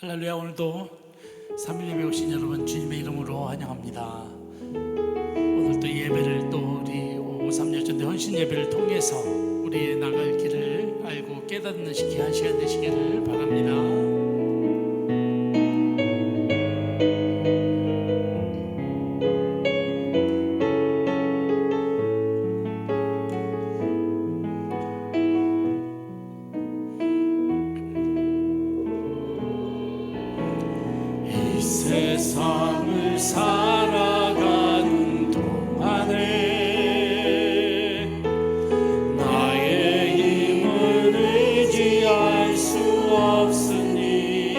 할렐루야. 오늘도 3일 예배 오신 여러분 주님의 이름으로 환영합니다. 오늘도 예배를 또 우리 53여전대 헌신 예배를 통해서 우리의 나갈 길을 알고 깨닫는 한 시간 되시기를 바랍니다. 세상을 살아가는 동안에 나의 힘을 의지할 수 없으니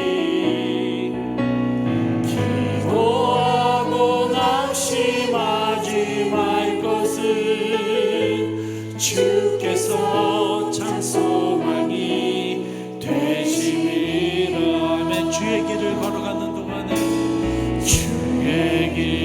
기도하고 낙심하지 말 것은 주께서 찬송하니 되심이라. 아멘. 주의 길을 걸어가는 동안에 주의 길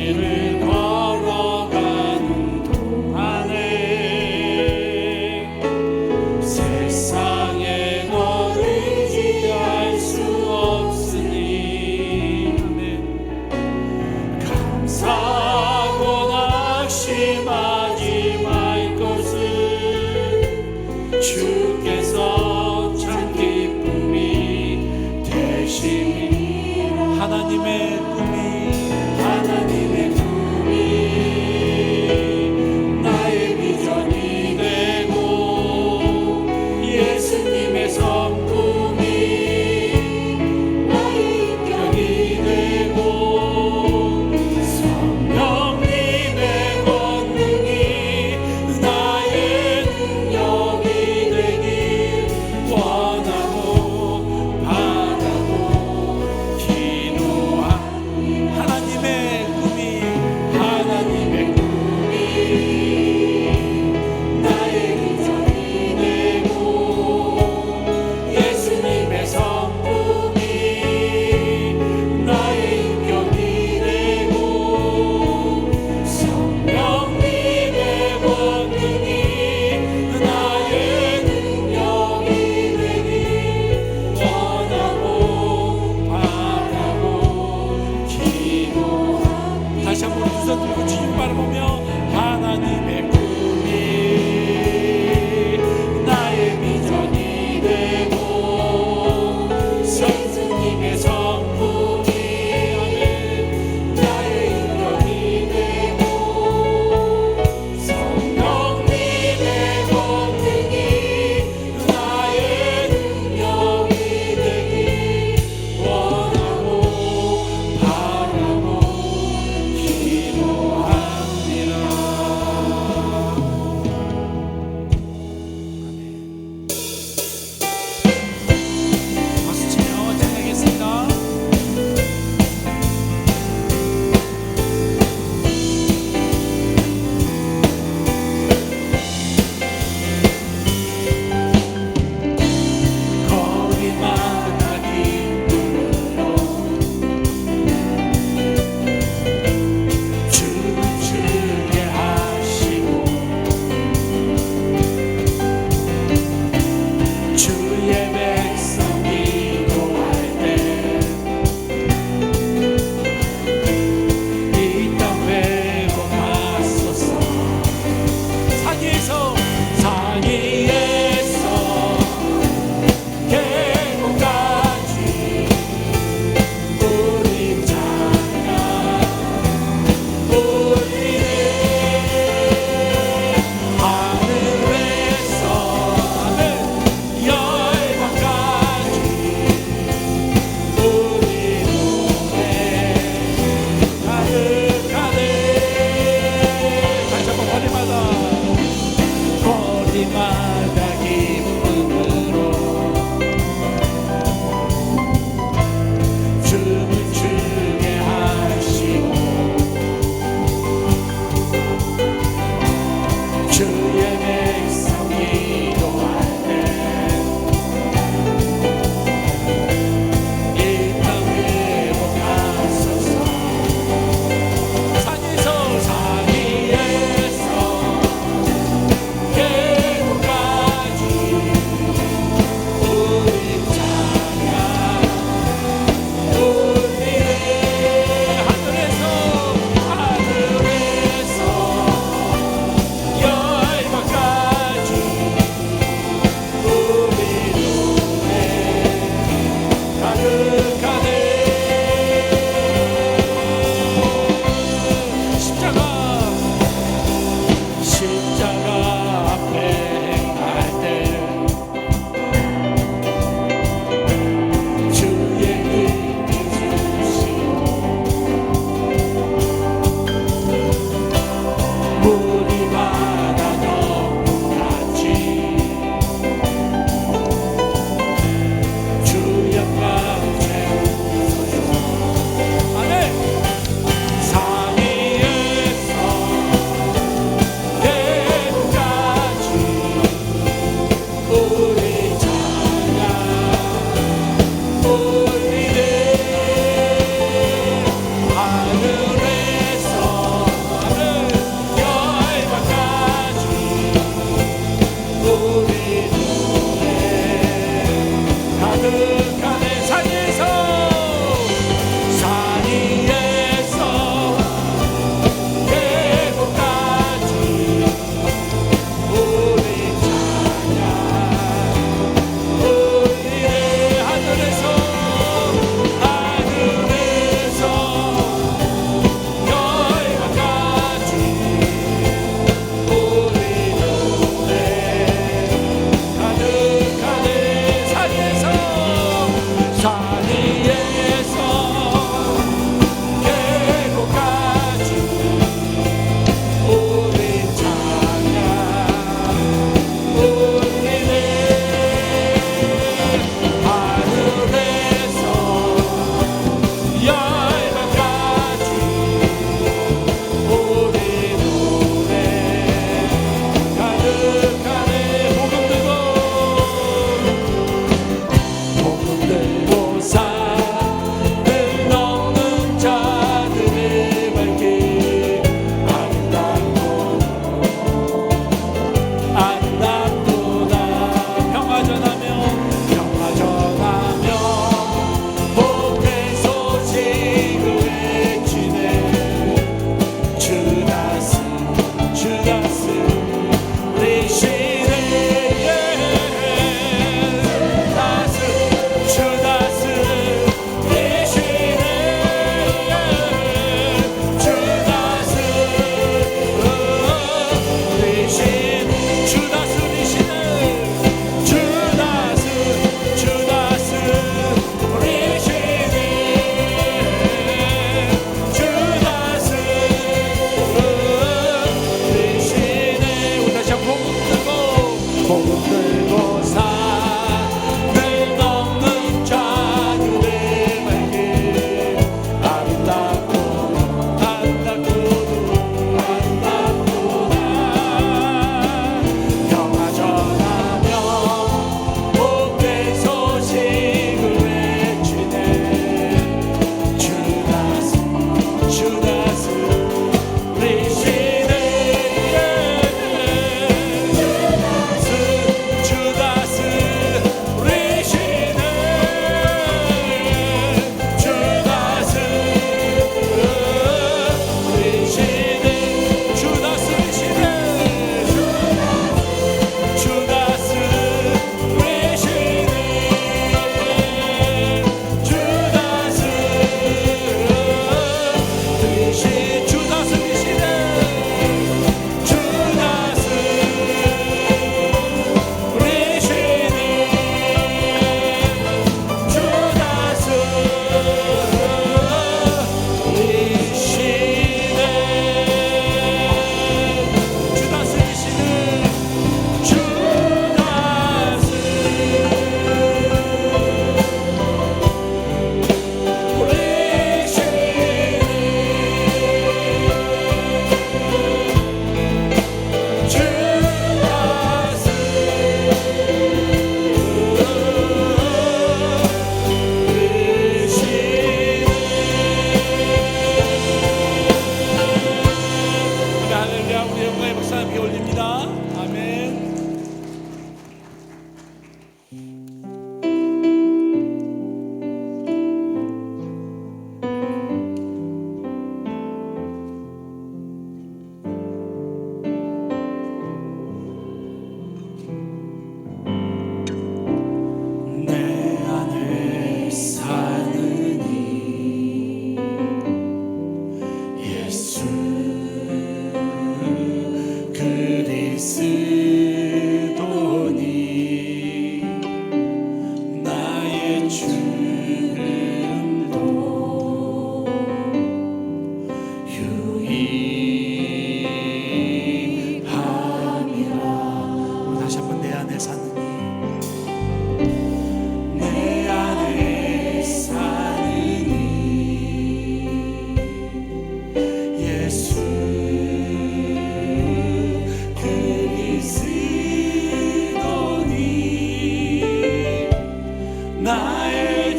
나의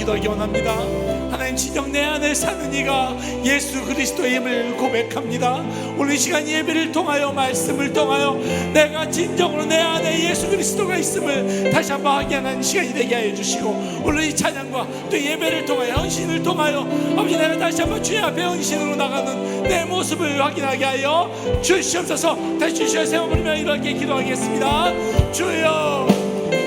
기도하기 원합니다. 하나님, 진정 내 안에 사는 이가 예수 그리스도의 힘을 고백합니다. 오늘 이 시간 예배를 통하여, 말씀을 통하여 내가 진정으로 내 안에 예수 그리스도가 있음을 다시 한번 확인하는 시간이 되게 하여 주시고, 오늘 이 찬양과 또 예배를 통하여, 헌신을 통하여 아버지, 내가 다시 한번 주의 앞에 헌신으로 나가는 내 모습을 확인하게 하여 주시옵소서. 다시 주시여 세워버리며 이렇게 기도하겠습니다. 주여,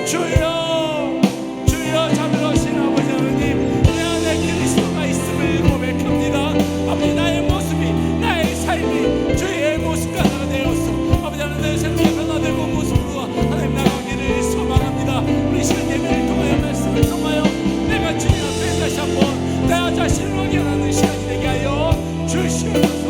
주여, 주여, 자비로우신 아버지 하나님, 내 안에 그리스도가 있음을 고백합니다. 아버지, 나의 모습이, 나의 삶이 주의 모습과 하나가 되어서 아버지 하나님, 내 새롭게 변화되고 모습으로 하나님 나가기를 소망합니다. 우리 시간 예배를 통하여, 말씀을 통하여 내가 주님 앞에 다시 한번 내 자신을 확인하는 시간이 되게 하여 주시옵소서.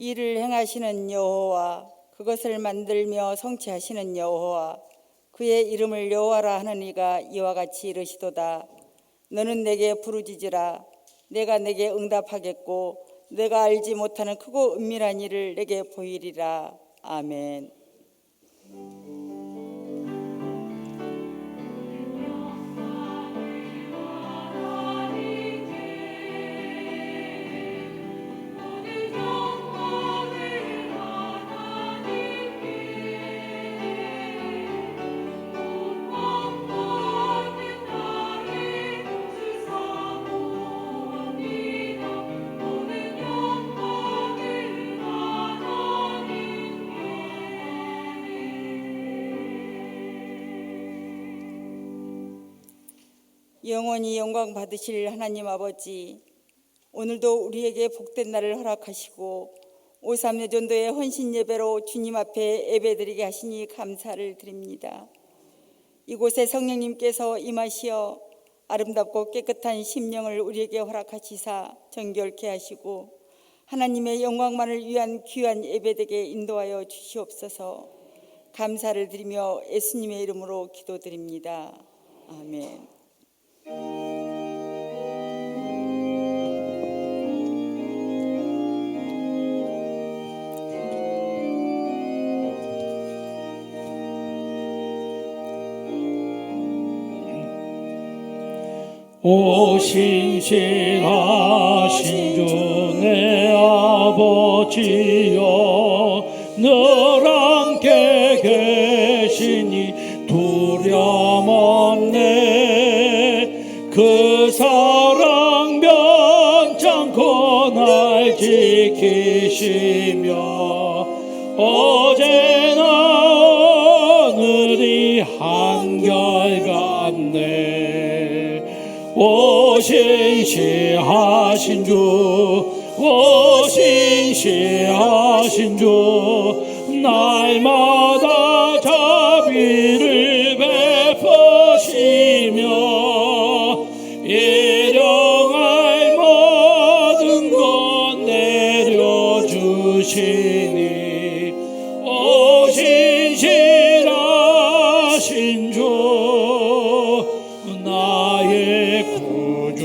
일을 행하시는 여호와, 그것을 만들며 성취하시는 여호와, 그의 이름을 여호와라 하는 이가 이와 같이 이르시도다. 너는 내게 부르짖으라. 내가 내게 응답하겠고 내가 알지 못하는 크고 은밀한 일을 내게 보이리라. 아멘. 영원히 영광 받으실 하나님 아버지, 오늘도 우리에게 복된 날을 허락하시고 53여전도의 헌신 예배로 주님 앞에 예배드리게 하시니 감사를 드립니다. 이곳에 성령님께서 임하시어 아름답고 깨끗한 심령을 우리에게 허락하시사 정결케 하시고 하나님의 영광만을 위한 귀한 예배되게 인도하여 주시옵소서. 감사를 드리며 예수님의 이름으로 기도드립니다. 아멘. 오 신실하신 주 내 아버지여, 늘 함께 계시니 두려움 없네. 그 사랑 변찮고 날 지키시며 어제나 오늘이 한결같네. 오 신실하신 주, 오 신실하신 주, 날마다 자비를 베푸시며 일용할 모든 것 내려주시니 오 신실하신 주, 나의 구주.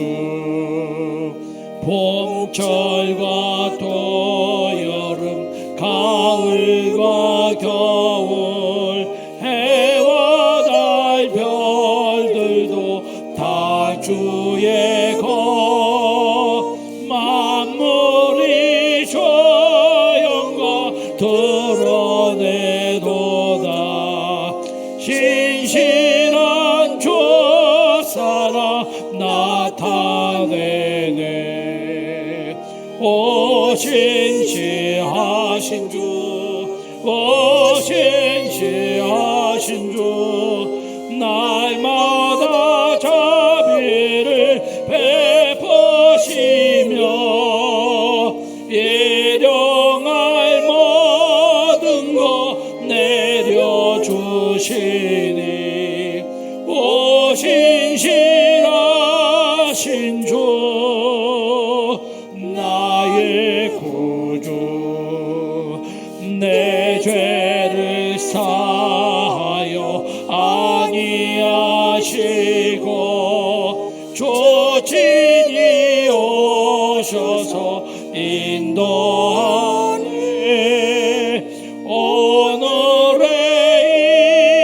봄철과 또 여름, 가을과 겨울, 해와 달 별들도 다 주의 것. 만물이 조영과 드러내도다. 신실한 주 살아 나타내네. 오 신실하신 주, 오 신실하신 주, 날마다 자비를 베푸시며 일용할 모든 것 내려주시니 오 신실하신 주, 나의 구주. 내 죄를 사하여 아니하시고 조친이 오셔서 인도하네. 오늘의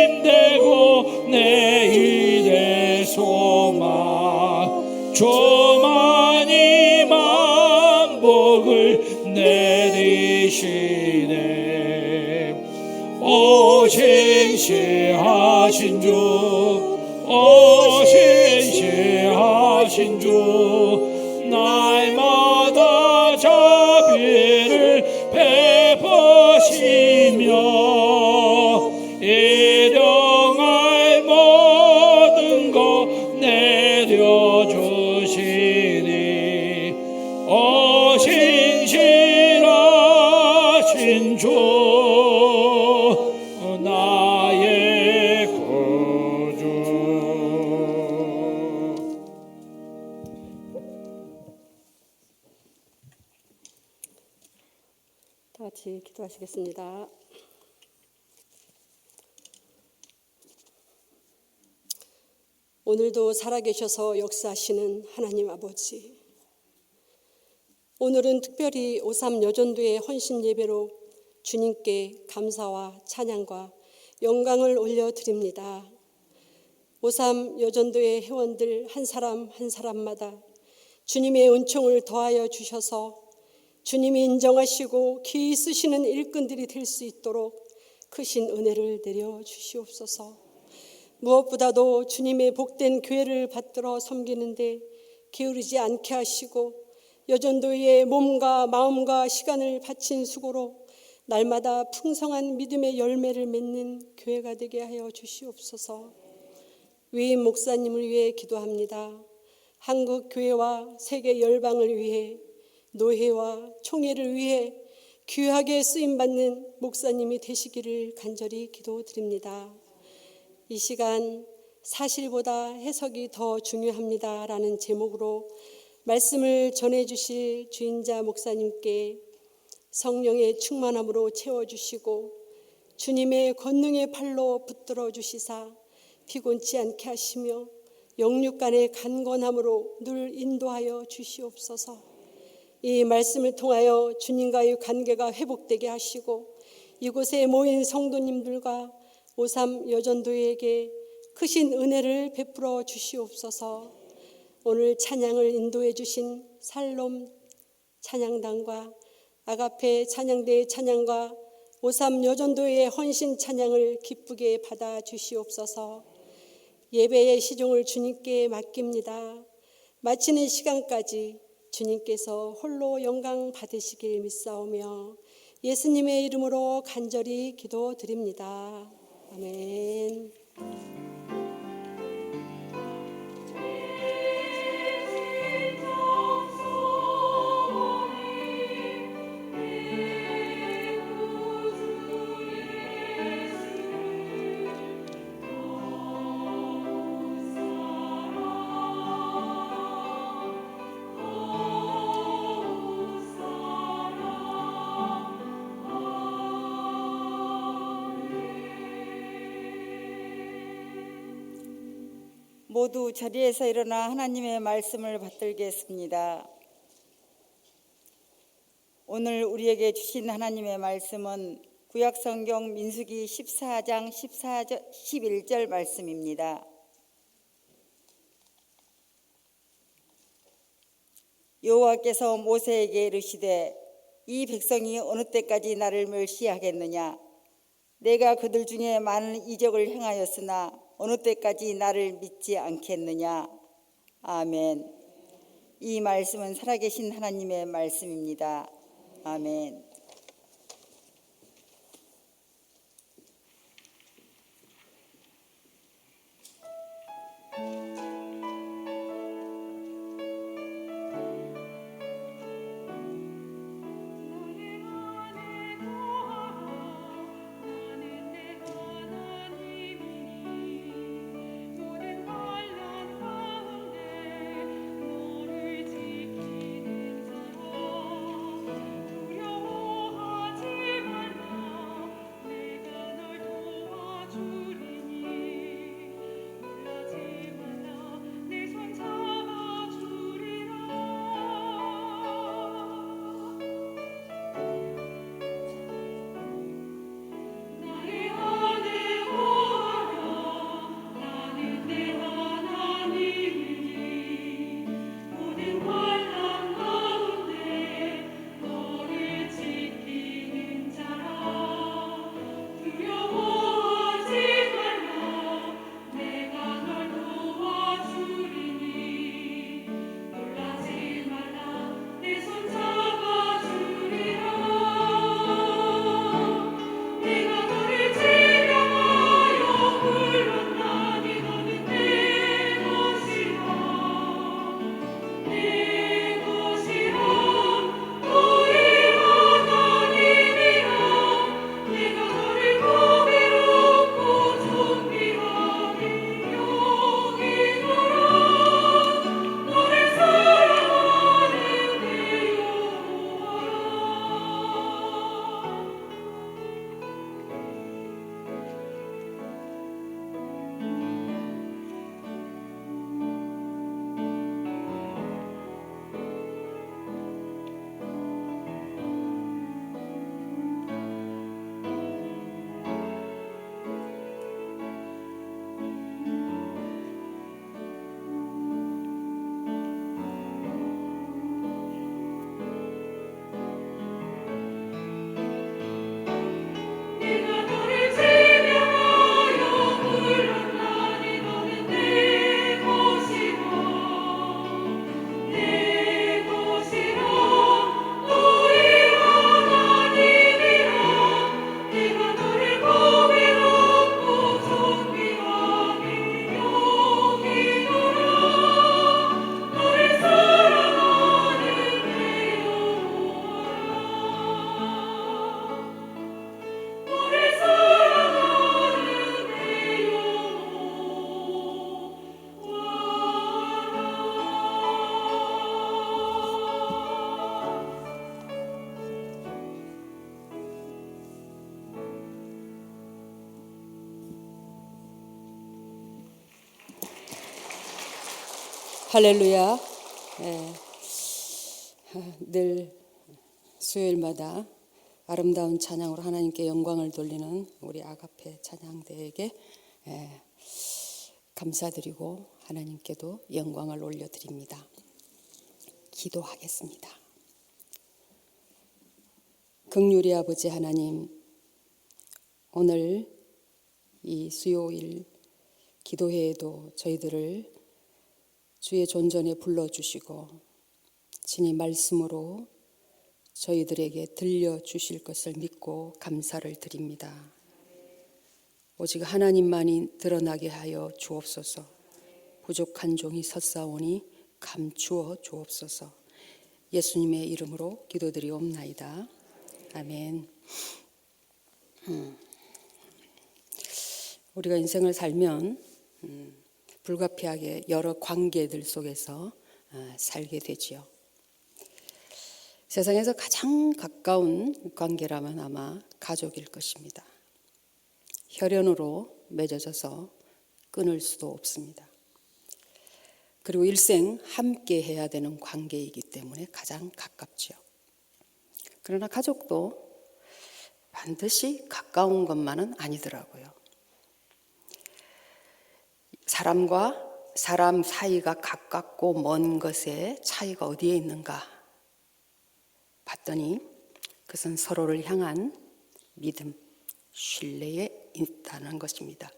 힘되고 내일의 소망, 주만이 만복을 내리시네. 오 신실하신 주, 오 신실하신 주, 날마다 자비를 베푸시며 일용할 모든 것 내려주시니 오 신실하신 주, 나의 구주. 다 같이 기도하시겠습니다. 오늘도 살아계셔서 역사하시는 하나님 아버지, 오늘은 특별히 오삼 여전도의 헌신 예배로 주님께 감사와 찬양과 영광을 올려드립니다. 오삼 여전도의 회원들 한 사람 한 사람마다 주님의 은총을 더하여 주셔서 주님이 인정하시고 귀히 쓰시는 일꾼들이 될 수 있도록 크신 은혜를 내려 주시옵소서. 무엇보다도 주님의 복된 교회를 받들어 섬기는데 게으르지 않게 하시고 여전도의 몸과 마음과 시간을 바친 수고로 날마다 풍성한 믿음의 열매를 맺는 교회가 되게 하여 주시옵소서. 위임 목사님을 위해 기도합니다. 한국 교회와 세계 열방을 위해, 노회와 총회를 위해 귀하게 쓰임받는 목사님이 되시기를 간절히 기도드립니다. 이 시간 사실보다 해석이 더 중요합니다 라는 제목으로 말씀을 전해주실 주인자 목사님께 성령의 충만함으로 채워주시고 주님의 권능의 팔로 붙들어 주시사 피곤치 않게 하시며 영육간의 간건함으로 늘 인도하여 주시옵소서. 이 말씀을 통하여 주님과의 관계가 회복되게 하시고 이곳에 모인 성도님들과 오삼 여전도에게 크신 은혜를 베풀어 주시옵소서. 오늘 찬양을 인도해 주신 살롬 찬양단과 아가페 찬양대의 찬양과 오삼 여전도의 헌신 찬양을 기쁘게 받아 주시옵소서. 예배의 시종을 주님께 맡깁니다. 마치는 시간까지 주님께서 홀로 영광 받으시길 믿사오며 예수님의 이름으로 간절히 기도드립니다. 아멘. 모두 자리에서 일어나 하나님의 말씀을 받들겠습니다. 오늘 우리에게 주신 하나님의 말씀은 구약성경 민수기 14장 11절 말씀입니다. 여호와께서 모세에게 이르시되 이 백성이 어느 때까지 나를 멸시하겠느냐? 내가 그들 중에 많은 이적을 행하였으나 어느 때까지 나를 믿지 않겠느냐? 아멘. 이 말씀은 살아계신 하나님의 말씀입니다. 아멘. 너를 지키는 자라 두려워 할렐루야. 예, 늘 수요일마다 아름다운 찬양으로 하나님께 영광을 돌리는 우리 아가페 찬양대에게 감사드리고 하나님께도 영광을 올려드립니다. 기도하겠습니다. 긍휼의 아버지 하나님, 오늘 이 수요일 기도회에도 저희들을 주의 존전에 불러주시고 친히 말씀으로 저희들에게 들려주실 것을 믿고 감사를 드립니다. 오직 하나님만이 드러나게 하여 주옵소서. 부족한 종이 섰사오니 감추어 주옵소서. 예수님의 이름으로 기도드리옵나이다. 아멘. 우리가 인생을 살면 불가피하게 여러 관계들 속에서 살게 되지요. 세상에서 가장 가까운 관계라면 아마 가족일 것입니다. 혈연으로 맺어져서 끊을 수도 없습니다. 그리고 일생 함께 해야 되는 관계이기 때문에 가장 가깝지요. 그러나 가족도 반드시 가까운 것만은 아니더라고요. 사람과 사람 사이가 가깝고 먼 것의 차이가 어디에 있는가 봤더니 그것은 서로를 향한 믿음, 신뢰에 있다는 것입니다.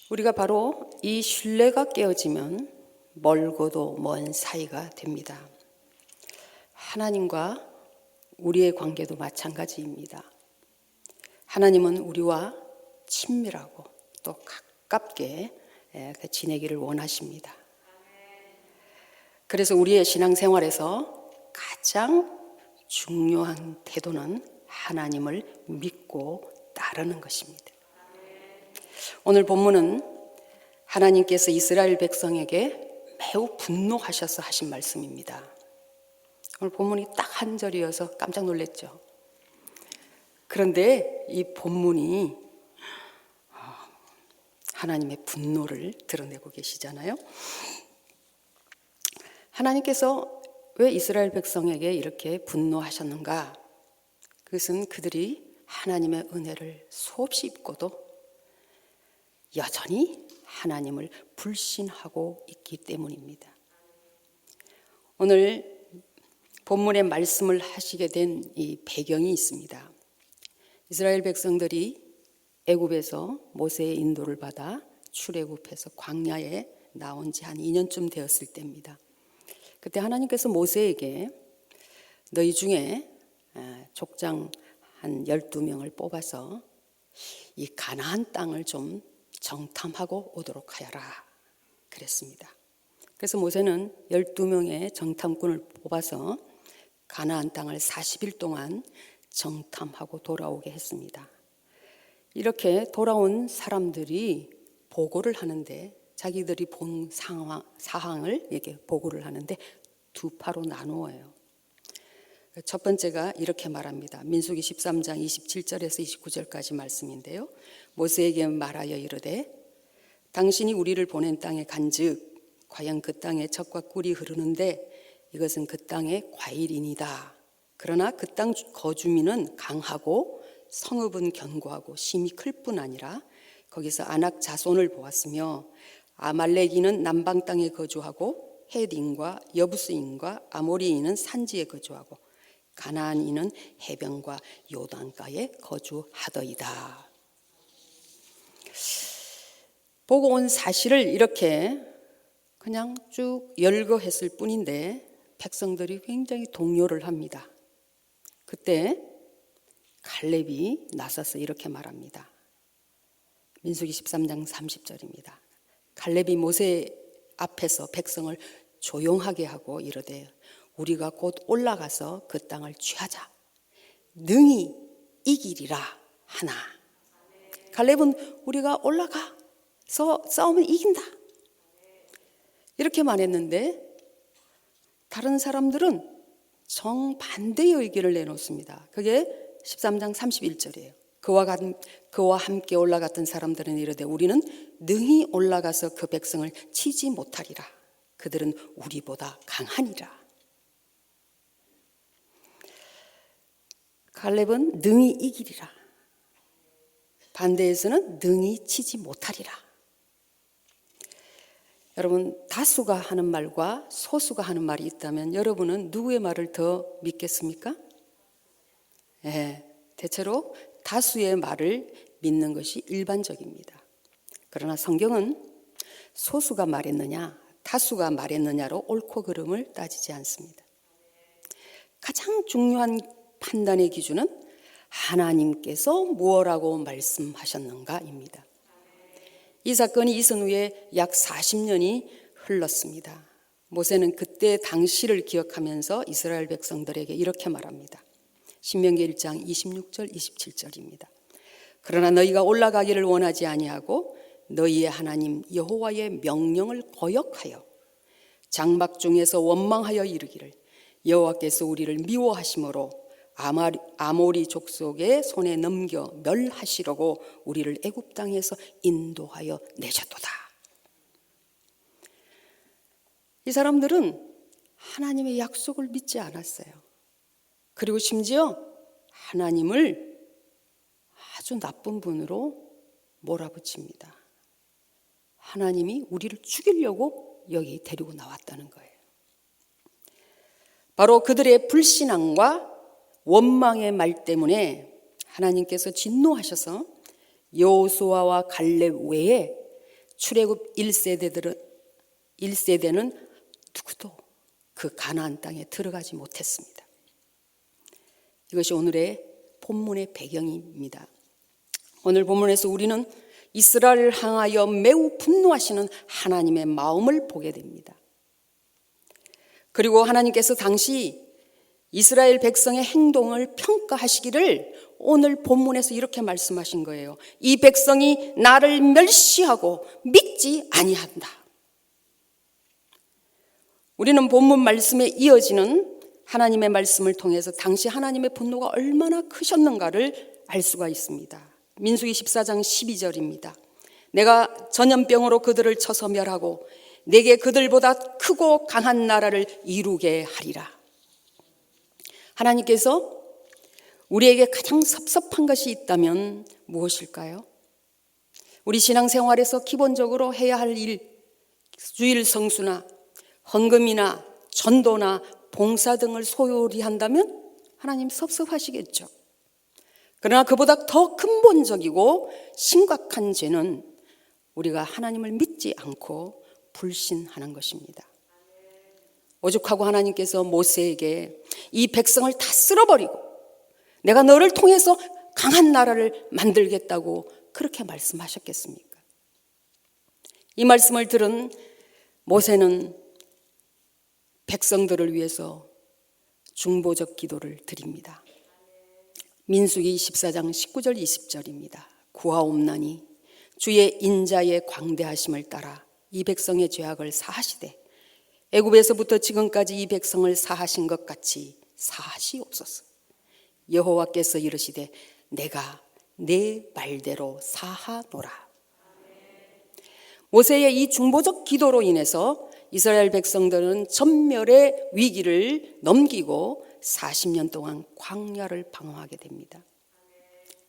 우리가 바로 이 신뢰가 깨어지면 멀고도 먼 사이가 됩니다. 하나님과 우리의 관계도 마찬가지입니다. 하나님은 우리와 친밀하고 또 가깝게 지내기를 원하십니다. 그래서 우리의 신앙생활에서 가장 중요한 태도는 하나님을 믿고 따르는 것입니다. 오늘 본문은 하나님께서 이스라엘 백성에게 매우 분노하셔서 하신 말씀입니다. 오늘 본문이 딱 한 절이어서 깜짝 놀랐죠. 그런데 이 본문이 하나님의 분노를 드러내고 계시잖아요. 하나님께서 왜 이스라엘 백성에게 이렇게 분노하셨는가? 그것은 그들이 하나님의 은혜를 수없이 입고도 여전히 하나님을 불신하고 있기 때문입니다. 오늘 본문의 말씀을 하시게 된 이 배경이 있습니다. 이스라엘 백성들이 애굽에서 모세의 인도를 받아 출애굽해서 광야에 나온 지 한 2년쯤 되었을 때입니다. 그때 하나님께서 모세에게 너희 중에 족장 한 12명을 뽑아서 이 가나안 땅을 좀 정탐하고 오도록 하여라 그랬습니다. 그래서 모세는 12명의 정탐꾼을 뽑아서 가나안 땅을 40일 동안 정탐하고 돌아오게 했습니다. 이렇게 돌아온 사람들이 보고를 하는데 자기들이 본 사항을 이렇게 보고를 하는데 두 파로 나누어요. 첫 번째가 이렇게 말합니다. 민수기 13장 27절에서 29절까지 말씀인데요. 모세에게 말하여 이르되 당신이 우리를 보낸 땅에 간즉 과연 그 땅에 젖과 꿀이 흐르는데 이것은 그 땅의 과일이니이다. 그러나 그 땅 거주민은 강하고 성읍은 견고하고 심이 클 뿐 아니라 거기서 아낙 자손을 보았으며 아말렉인은 남방 땅에 거주하고 헷인과 여부스인과 아모리인은 산지에 거주하고 가나안인은 해변과 요단가에 거주하더이다. 보고 온 사실을 이렇게 그냥 쭉 열거했을 뿐인데 백성들이 굉장히 동요를 합니다. 그때 갈렙이 나서서 이렇게 말합니다. 민수기 13장 30절입니다. 갈렙이 모세 앞에서 백성을 조용하게 하고 이르되 우리가 곧 올라가서 그 땅을 취하자. 능히 이기리라 하나. 갈렙은 우리가 올라가서 싸우면 이긴다. 이렇게 말했는데 다른 사람들은 정반대의 의견을 내놓습니다. 그게 13장 31절이에요. 그와 함께 올라갔던 사람들은 이르되 우리는 능히 올라가서 그 백성을 치지 못하리라. 그들은 우리보다 강하니라. 갈렙은 능히 이기리라. 반대에서는 능히 치지 못하리라. 여러분, 다수가 하는 말과 소수가 하는 말이 있다면 여러분은 누구의 말을 더 믿겠습니까? 대체로 다수의 말을 믿는 것이 일반적입니다. 그러나 성경은 소수가 말했느냐, 다수가 말했느냐로 옳고 그름을 따지지 않습니다. 가장 중요한 판단의 기준은 하나님께서 무엇라고 말씀하셨는가입니다. 이 사건이 있은 후에 약 40년이 흘렀습니다. 모세는 그때 당시를 기억하면서 이스라엘 백성들에게 이렇게 말합니다. 신명기 1장 26절 27절입니다. 그러나 너희가 올라가기를 원하지 아니하고 너희의 하나님 여호와의 명령을 거역하여 장막 중에서 원망하여 이르기를 여호와께서 우리를 미워하심으로 아모리 족속의 손에 넘겨 멸하시려고 우리를 애굽 땅에서 인도하여 내셨도다. 이 사람들은 하나님의 약속을 믿지 않았어요. 그리고 심지어 하나님을 아주 나쁜 분으로 몰아붙입니다. 하나님이 우리를 죽이려고 여기 데리고 나왔다는 거예요. 바로 그들의 불신앙과 원망의 말 때문에 하나님께서 진노하셔서 여호수아와 갈렙 외에 출애굽 1세대는 누구도 그 가나안 땅에 들어가지 못했습니다. 이것이 오늘의 본문의 배경입니다. 오늘 본문에서 우리는 이스라엘을 향하여 매우 분노하시는 하나님의 마음을 보게 됩니다. 그리고 하나님께서 당시 이스라엘 백성의 행동을 평가하시기를 오늘 본문에서 이렇게 말씀하신 거예요. 이 백성이 나를 멸시하고 믿지 아니한다. 우리는 본문 말씀에 이어지는 하나님의 말씀을 통해서 당시 하나님의 분노가 얼마나 크셨는가를 알 수가 있습니다. 민수기 14장 12절입니다. 내가 전염병으로 그들을 쳐서 멸하고 내게 그들보다 크고 강한 나라를 이루게 하리라. 하나님께서 우리에게 가장 섭섭한 것이 있다면 무엇일까요? 우리 신앙생활에서 기본적으로 해야 할 일, 주일 성수나 헌금이나 전도나 봉사 등을 소홀히 한다면 하나님 섭섭하시겠죠. 그러나 그보다 더 근본적이고 심각한 죄는 우리가 하나님을 믿지 않고 불신하는 것입니다. 오죽하고 하나님께서 모세에게 이 백성을 다 쓸어버리고 내가 너를 통해서 강한 나라를 만들겠다고 그렇게 말씀하셨겠습니까? 이 말씀을 들은 모세는 백성들을 위해서 중보적 기도를 드립니다. 민수기 14장 19절 20절입니다. 구하옵나니 주의 인자의 광대하심을 따라 이 백성의 죄악을 사하시되 애굽에서부터 지금까지 이 백성을 사하신 것 같이 사하시옵소서. 여호와께서 이르시되 내가 내 말대로 사하노라. 모세의 이 중보적 기도로 인해서 이스라엘 백성들은 전멸의 위기를 넘기고 40년 동안 광야를 방황하게 됩니다.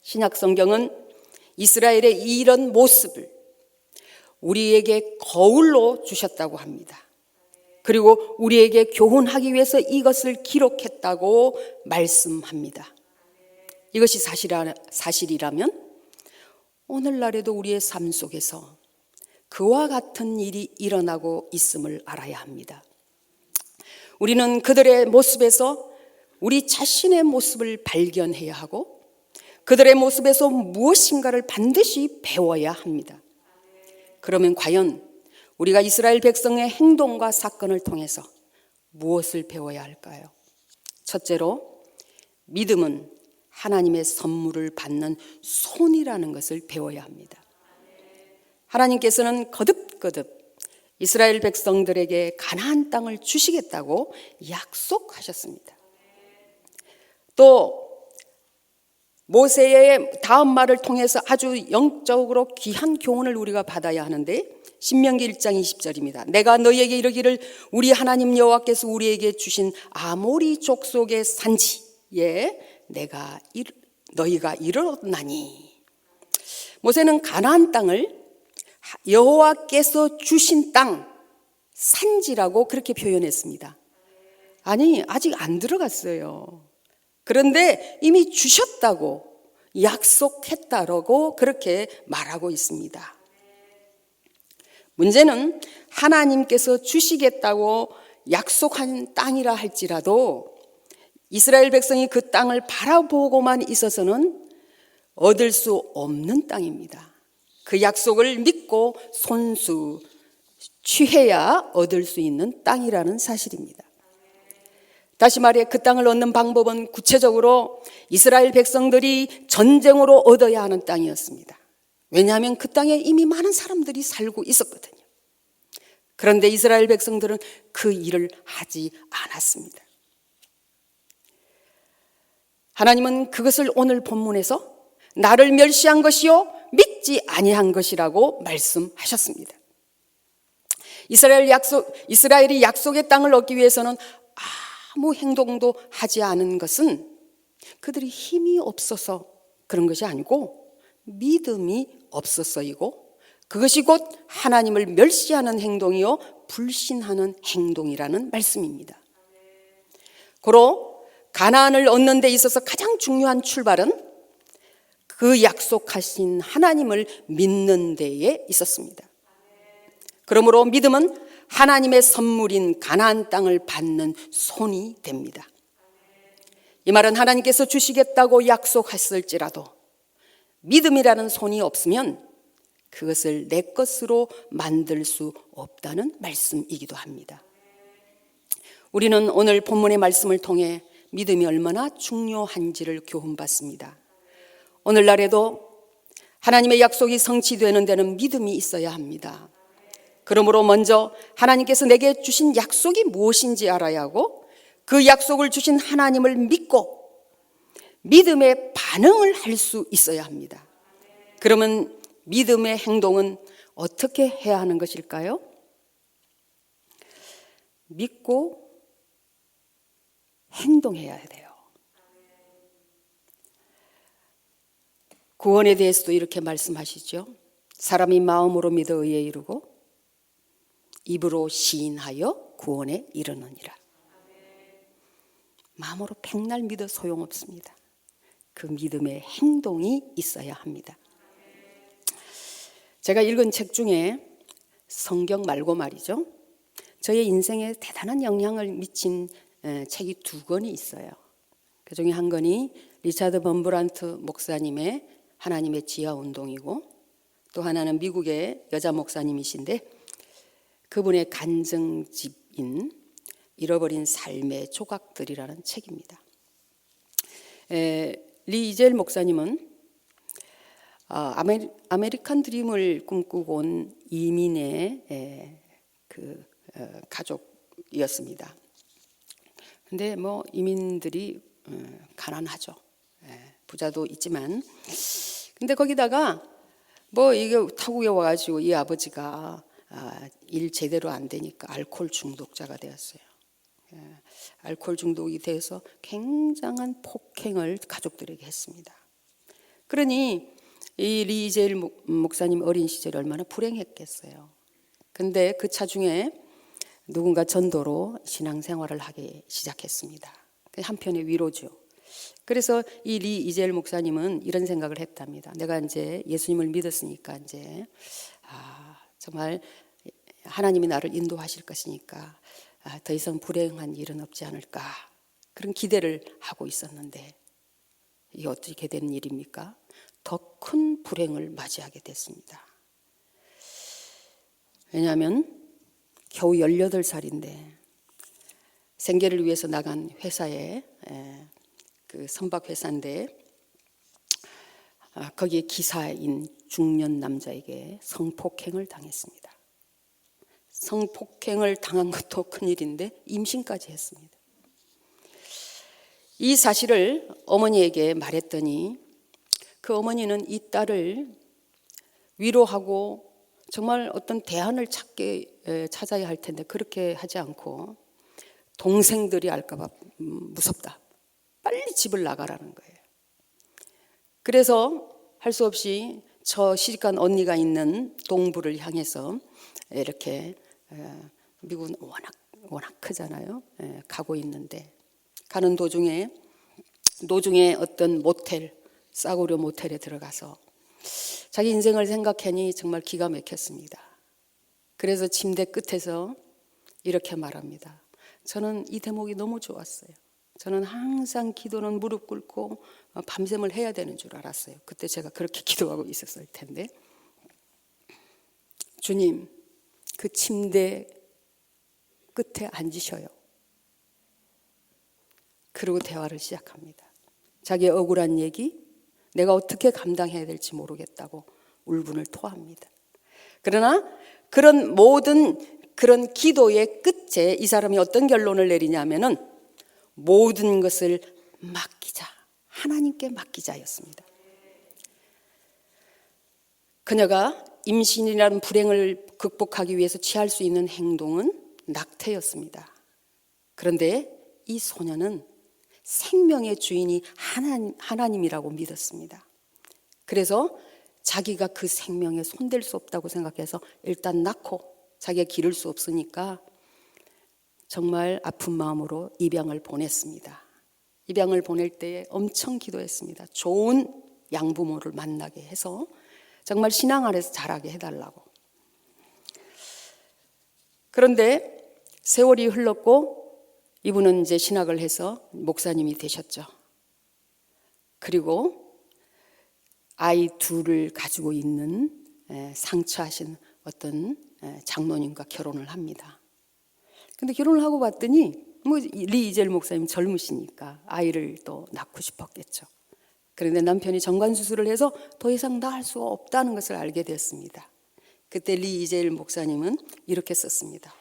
신약 성경은 이스라엘의 이런 모습을 우리에게 거울로 주셨다고 합니다. 그리고 우리에게 교훈하기 위해서 이것을 기록했다고 말씀합니다. 이것이 사실이라면 오늘날에도 우리의 삶 속에서 그와 같은 일이 일어나고 있음을 알아야 합니다. 우리는 그들의 모습에서 우리 자신의 모습을 발견해야 하고 그들의 모습에서 무엇인가를 반드시 배워야 합니다. 그러면 과연 우리가 이스라엘 백성의 행동과 사건을 통해서 무엇을 배워야 할까요? 첫째로 믿음은 하나님의 선물을 받는 손이라는 것을 배워야 합니다. 하나님께서는 거듭거듭 이스라엘 백성들에게 가나안 땅을 주시겠다고 약속하셨습니다. 또 모세의 다음 말을 통해서 아주 영적으로 귀한 교훈을 우리가 받아야 하는데, 신명기 1장 20절입니다. 내가 너희에게 이르기를 우리 하나님 여호와께서 우리에게 주신 아모리 족속의 산지에 너희가 이르렀나니. 모세는 가나안 땅을 여호와께서 주신 땅, 산지라고 그렇게 표현했습니다. 아니, 아직 안 들어갔어요. 그런데 이미 주셨다고, 약속했다라고 그렇게 말하고 있습니다. 문제는 하나님께서 주시겠다고 약속한 땅이라 할지라도 이스라엘 백성이 그 땅을 바라보고만 있어서는 얻을 수 없는 땅입니다. 그 약속을 믿고 손수 취해야 얻을 수 있는 땅이라는 사실입니다. 다시 말해 그 땅을 얻는 방법은 구체적으로 이스라엘 백성들이 전쟁으로 얻어야 하는 땅이었습니다. 왜냐하면 그 땅에 이미 많은 사람들이 살고 있었거든요. 그런데 이스라엘 백성들은 그 일을 하지 않았습니다. 하나님은 그것을 오늘 본문에서 나를 멸시한 것이요 믿지 아니한 것이라고 말씀하셨습니다. 이스라엘이 약속의 땅을 얻기 위해서는 아무 행동도 하지 않은 것은 그들이 힘이 없어서 그런 것이 아니고 믿음이 없어서이고, 그것이 곧 하나님을 멸시하는 행동이요 불신하는 행동이라는 말씀입니다. 고로 가나안을 얻는 데 있어서 가장 중요한 출발은 그 약속하신 하나님을 믿는 데에 있었습니다. 그러므로 믿음은 하나님의 선물인 가나안 땅을 받는 손이 됩니다. 이 말은 하나님께서 주시겠다고 약속했을지라도 믿음이라는 손이 없으면 그것을 내 것으로 만들 수 없다는 말씀이기도 합니다. 우리는 오늘 본문의 말씀을 통해 믿음이 얼마나 중요한지를 교훈받습니다. 오늘날에도 하나님의 약속이 성취되는 데는 믿음이 있어야 합니다. 그러므로 먼저 하나님께서 내게 주신 약속이 무엇인지 알아야 하고, 그 약속을 주신 하나님을 믿고 믿음의 반응을 할 수 있어야 합니다. 그러면 믿음의 행동은 어떻게 해야 하는 것일까요? 믿고 행동해야 돼요. 구원에 대해서도 이렇게 말씀하시죠. 사람이 마음으로 믿어 의에 이르고 입으로 시인하여 구원에 이르느니라. 마음으로 백날 믿어 소용없습니다. 그 믿음의 행동이 있어야 합니다. 제가 읽은 책 중에 성경 말고 말이죠, 저의 인생에 대단한 영향을 미친 책이 2권이 있어요. 그 중에 한 권이 리차드 범브란트 목사님의 하나님의 지하운동이고, 또 하나는 미국의 여자 목사님이신데 그분의 간증집인 잃어버린 삶의 조각들이라는 책입니다. 리 이젤 목사님은 아메리칸 드림을 꿈꾸고 온 이민의 가족이었습니다. 근데 이민들이 가난하죠. 부자도 있지만, 근데 거기다가 이게 타국에 와가지고 이 아버지가 일 제대로 안 되니까 알코올 중독자가 되었어요. 알코올 중독이 돼서 굉장한 폭행을 가족들에게 했습니다. 그러니 이 리제일 목사님 어린 시절에 얼마나 불행했겠어요. 근데 그 차중에 누군가 전도로 신앙생활을 하기 시작했습니다. 한편의 위로죠. 그래서 이 리이젤 목사님은 이런 생각을 했답니다. 내가 이제 예수님을 믿었으니까 이제 정말 하나님이 나를 인도하실 것이니까 더 이상 불행한 일은 없지 않을까, 그런 기대를 하고 있었는데 이게 어떻게 된 일입니까? 더 큰 불행을 맞이하게 됐습니다. 왜냐하면 겨우 18살인데 생계를 위해서 나간 회사에, 그 선박회사인데 거기에 기사인 중년 남자에게 성폭행을 당했습니다. 성폭행을 당한 것도 큰일인데 임신까지 했습니다. 이 사실을 어머니에게 말했더니 그 어머니는 이 딸을 위로하고 정말 어떤 대안을 찾아야 할 텐데 그렇게 하지 않고 동생들이 알까봐 무섭다. 빨리 집을 나가라는 거예요. 그래서 할 수 없이 저 시집간 언니가 있는 동부를 향해서 이렇게 미국은 워낙 크잖아요. 가고 있는데 가는 도중에 어떤 모텔, 싸구려 모텔에 들어가서 자기 인생을 생각하니 정말 기가 막혔습니다. 그래서 침대 끝에서 이렇게 말합니다. 저는 이 대목이 너무 좋았어요. 저는 항상 기도는 무릎 꿇고 밤샘을 해야 되는 줄 알았어요. 그때 제가 그렇게 기도하고 있었을 텐데, 주님, 그 침대 끝에 앉으셔요. 그리고 대화를 시작합니다. 자기의 억울한 얘기, 내가 어떻게 감당해야 될지 모르겠다고 울분을 토합니다. 그러나 그런 모든 그런 기도의 끝에 이 사람이 어떤 결론을 내리냐면은 모든 것을 맡기자, 하나님께 맡기자였습니다. 그녀가 임신이라는 불행을 극복하기 위해서 취할 수 있는 행동은 낙태였습니다. 그런데 이 소녀는 생명의 주인이 하나님이라고 믿었습니다. 그래서 자기가 그 생명에 손댈 수 없다고 생각해서 일단 낳고 자기가 기를 수 없으니까 정말 아픈 마음으로 입양을 보냈습니다. 입양을 보낼 때 엄청 기도했습니다. 좋은 양부모를 만나게 해서 정말 신앙 아래서 자라게 해달라고. 그런데 세월이 흘렀고 이분은 이제 신학을 해서 목사님이 되셨죠. 그리고 아이 둘을 가지고 있는 상처하신 어떤 장로님과 결혼을 합니다. 근데 결혼을 하고 봤더니 리 이젤 목사님 젊으시니까 아이를 또 낳고 싶었겠죠. 그런데 남편이 정관수술을 해서 더 이상 낳을 수 없다는 것을 알게 됐습니다. 그때 리 이젤 목사님은 이렇게 썼습니다.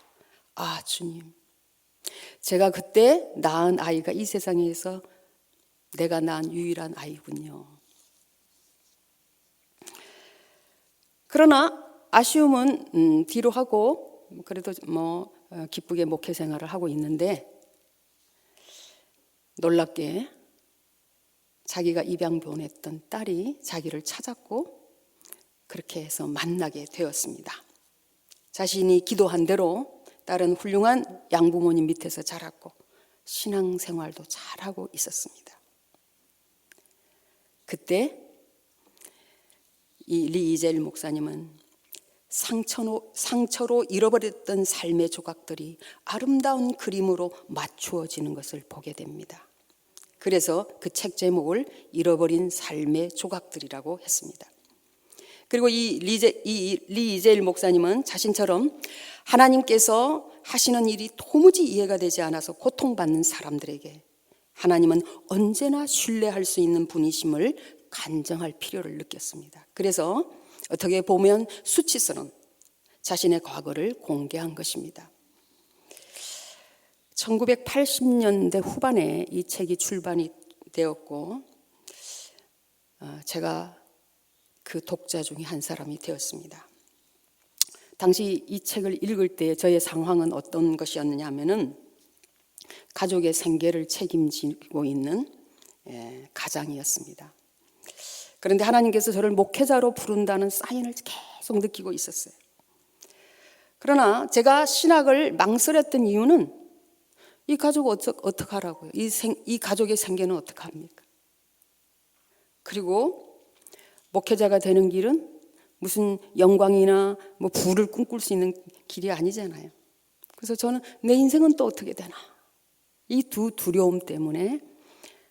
아, 주님, 제가 그때 낳은 아이가 이 세상에서 내가 낳은 유일한 아이군요. 그러나 아쉬움은 뒤로 하고 그래도 기쁘게 목회 생활을 하고 있는데 놀랍게 자기가 입양 보냈던 딸이 자기를 찾았고 그렇게 해서 만나게 되었습니다. 자신이 기도한 대로 딸은 훌륭한 양부모님 밑에서 자랐고 신앙생활도 잘하고 있었습니다. 그때 이 리 이젤 목사님은 상처로 잃어버렸던 삶의 조각들이 아름다운 그림으로 맞추어지는 것을 보게 됩니다. 그래서 그 책 제목을 잃어버린 삶의 조각들이라고 했습니다. 그리고 이 리 이젤 목사님은 자신처럼 하나님께서 하시는 일이 도무지 이해가 되지 않아서 고통받는 사람들에게 하나님은 언제나 신뢰할 수 있는 분이심을 간증할 필요를 느꼈습니다. 그래서 어떻게 보면 수치스러운 자신의 과거를 공개한 것입니다. 1980년대 후반에 이 책이 출간이 되었고 제가 그 독자 중에 한 사람이 되었습니다. 당시 이 책을 읽을 때 저의 상황은 어떤 것이었느냐 하면은 가족의 생계를 책임지고 있는 가장이었습니다. 그런데 하나님께서 저를 목회자로 부른다는 사인을 계속 느끼고 있었어요. 그러나 제가 신학을 망설였던 이유는 이 가족 어떻게 하라고요? 이 가족의 생계는 어떻게 합니까? 그리고 목회자가 되는 길은 무슨 영광이나 부를 꿈꿀 수 있는 길이 아니잖아요. 그래서 저는 내 인생은 또 어떻게 되나? 이 두 두려움 때문에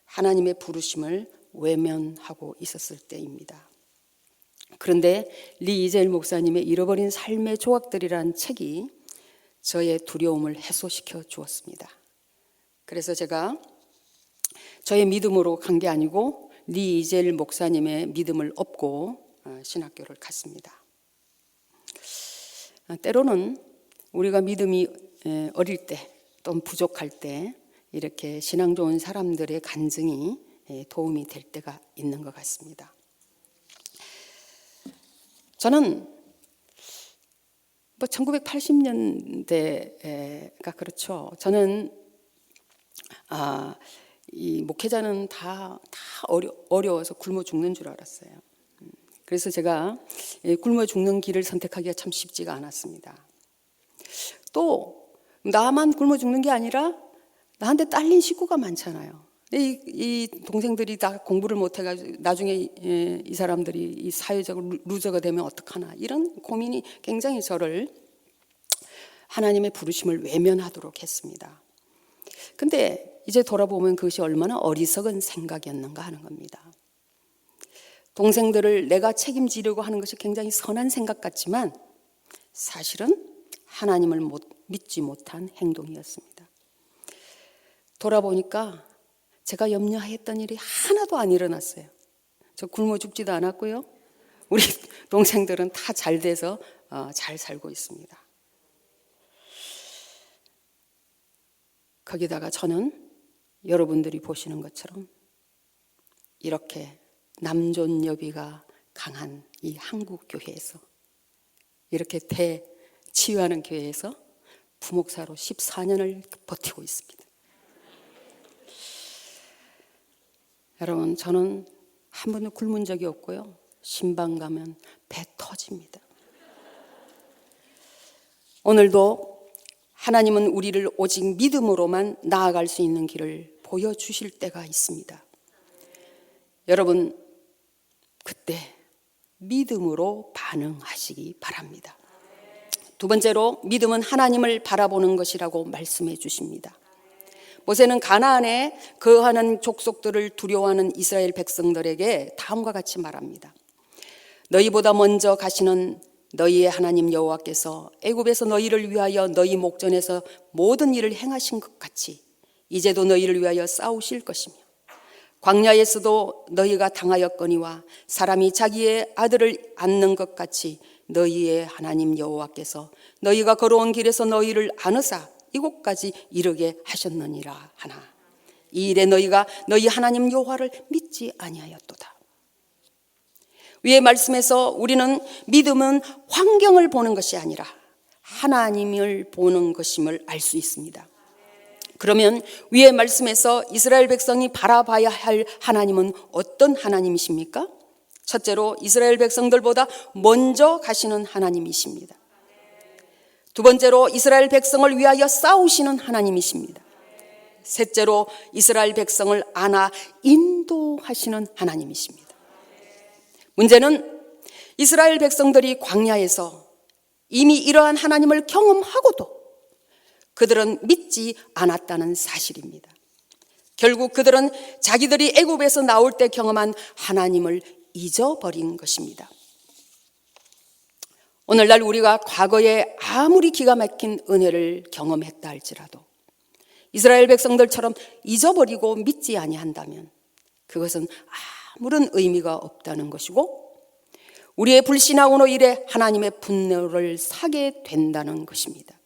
하나님의 부르심을 외면하고 있었을 때입니다. 그런데 리 이젤 목사님의 잃어버린 삶의 조각들이라는 책이 저의 두려움을 해소시켜 주었습니다. 그래서 제가 저의 믿음으로 간 게 아니고 리 이젤 목사님의 믿음을 업고 신학교를 갔습니다. 때로는 우리가 믿음이 어릴 때 또 부족할 때 이렇게 신앙 좋은 사람들의 간증이 도움이 될 때가 있는 것 같습니다. 저는 1980년대가 그렇죠. 저는 이 목회자는 다 어려워서 굶어 죽는 줄 알았어요. 그래서 제가 굶어 죽는 길을 선택하기가 참 쉽지가 않았습니다. 또 나만 굶어 죽는 게 아니라 나한테 딸린 식구가 많잖아요. 이 동생들이 다 공부를 못해가지고 나중에 이 사람들이 이 사회적으로 루저가 되면 어떡하나, 이런 고민이 굉장히 저를 하나님의 부르심을 외면하도록 했습니다. 근데 이제 돌아보면 그것이 얼마나 어리석은 생각이었는가 하는 겁니다. 동생들을 내가 책임지려고 하는 것이 굉장히 선한 생각 같지만 사실은 하나님을 믿지 못한 행동이었습니다. 돌아보니까 제가 염려했던 일이 하나도 안 일어났어요. 저 굶어 죽지도 않았고요. 우리 동생들은 다 잘 돼서 잘 살고 있습니다. 거기다가 저는 여러분들이 보시는 것처럼 이렇게 남존여비가 강한 이 한국 교회에서, 이렇게 대치유하는 교회에서 부목사로 14년을 버티고 있습니다. 여러분, 저는 한 번도 굶은 적이 없고요. 신방 가면 배 터집니다. 오늘도 하나님은 우리를 오직 믿음으로만 나아갈 수 있는 길을 보여주실 때가 있습니다. 여러분, 그때 믿음으로 반응하시기 바랍니다. 두 번째로, 믿음은 하나님을 바라보는 것이라고 말씀해 주십니다. 모세는 가나안에 거하는 족속들을 두려워하는 이스라엘 백성들에게 다음과 같이 말합니다. 너희보다 먼저 가시는 너희의 하나님 여호와께서 애굽에서 너희를 위하여 너희 목전에서 모든 일을 행하신 것 같이 이제도 너희를 위하여 싸우실 것이며, 광야에서도 너희가 당하였거니와 사람이 자기의 아들을 안는 것 같이 너희의 하나님 여호와께서 너희가 걸어온 길에서 너희를 안으사 이곳까지 이르게 하셨느니라 하나, 이 일에 너희가 너희 하나님 여호와를 믿지 아니하였도다. 위의 말씀에서 우리는 믿음은 환경을 보는 것이 아니라 하나님을 보는 것임을 알 수 있습니다. 그러면 위의 말씀에서 이스라엘 백성이 바라봐야 할 하나님은 어떤 하나님이십니까? 첫째로, 이스라엘 백성들보다 먼저 가시는 하나님이십니다. 두 번째로, 이스라엘 백성을 위하여 싸우시는 하나님이십니다. 셋째로, 이스라엘 백성을 안아 인도하시는 하나님이십니다. 문제는 이스라엘 백성들이 광야에서 이미 이러한 하나님을 경험하고도 그들은 믿지 않았다는 사실입니다. 결국 그들은 자기들이 애굽에서 나올 때 경험한 하나님을 잊어버린 것입니다. 오늘날 우리가 과거에 아무리 기가 막힌 은혜를 경험했다 할지라도 이스라엘 백성들처럼 잊어버리고 믿지 아니한다면 그것은 아무런 의미가 없다는 것이고, 우리의 불신앙으로 인해 하나님의 분노를 사게 된다는 것입니다.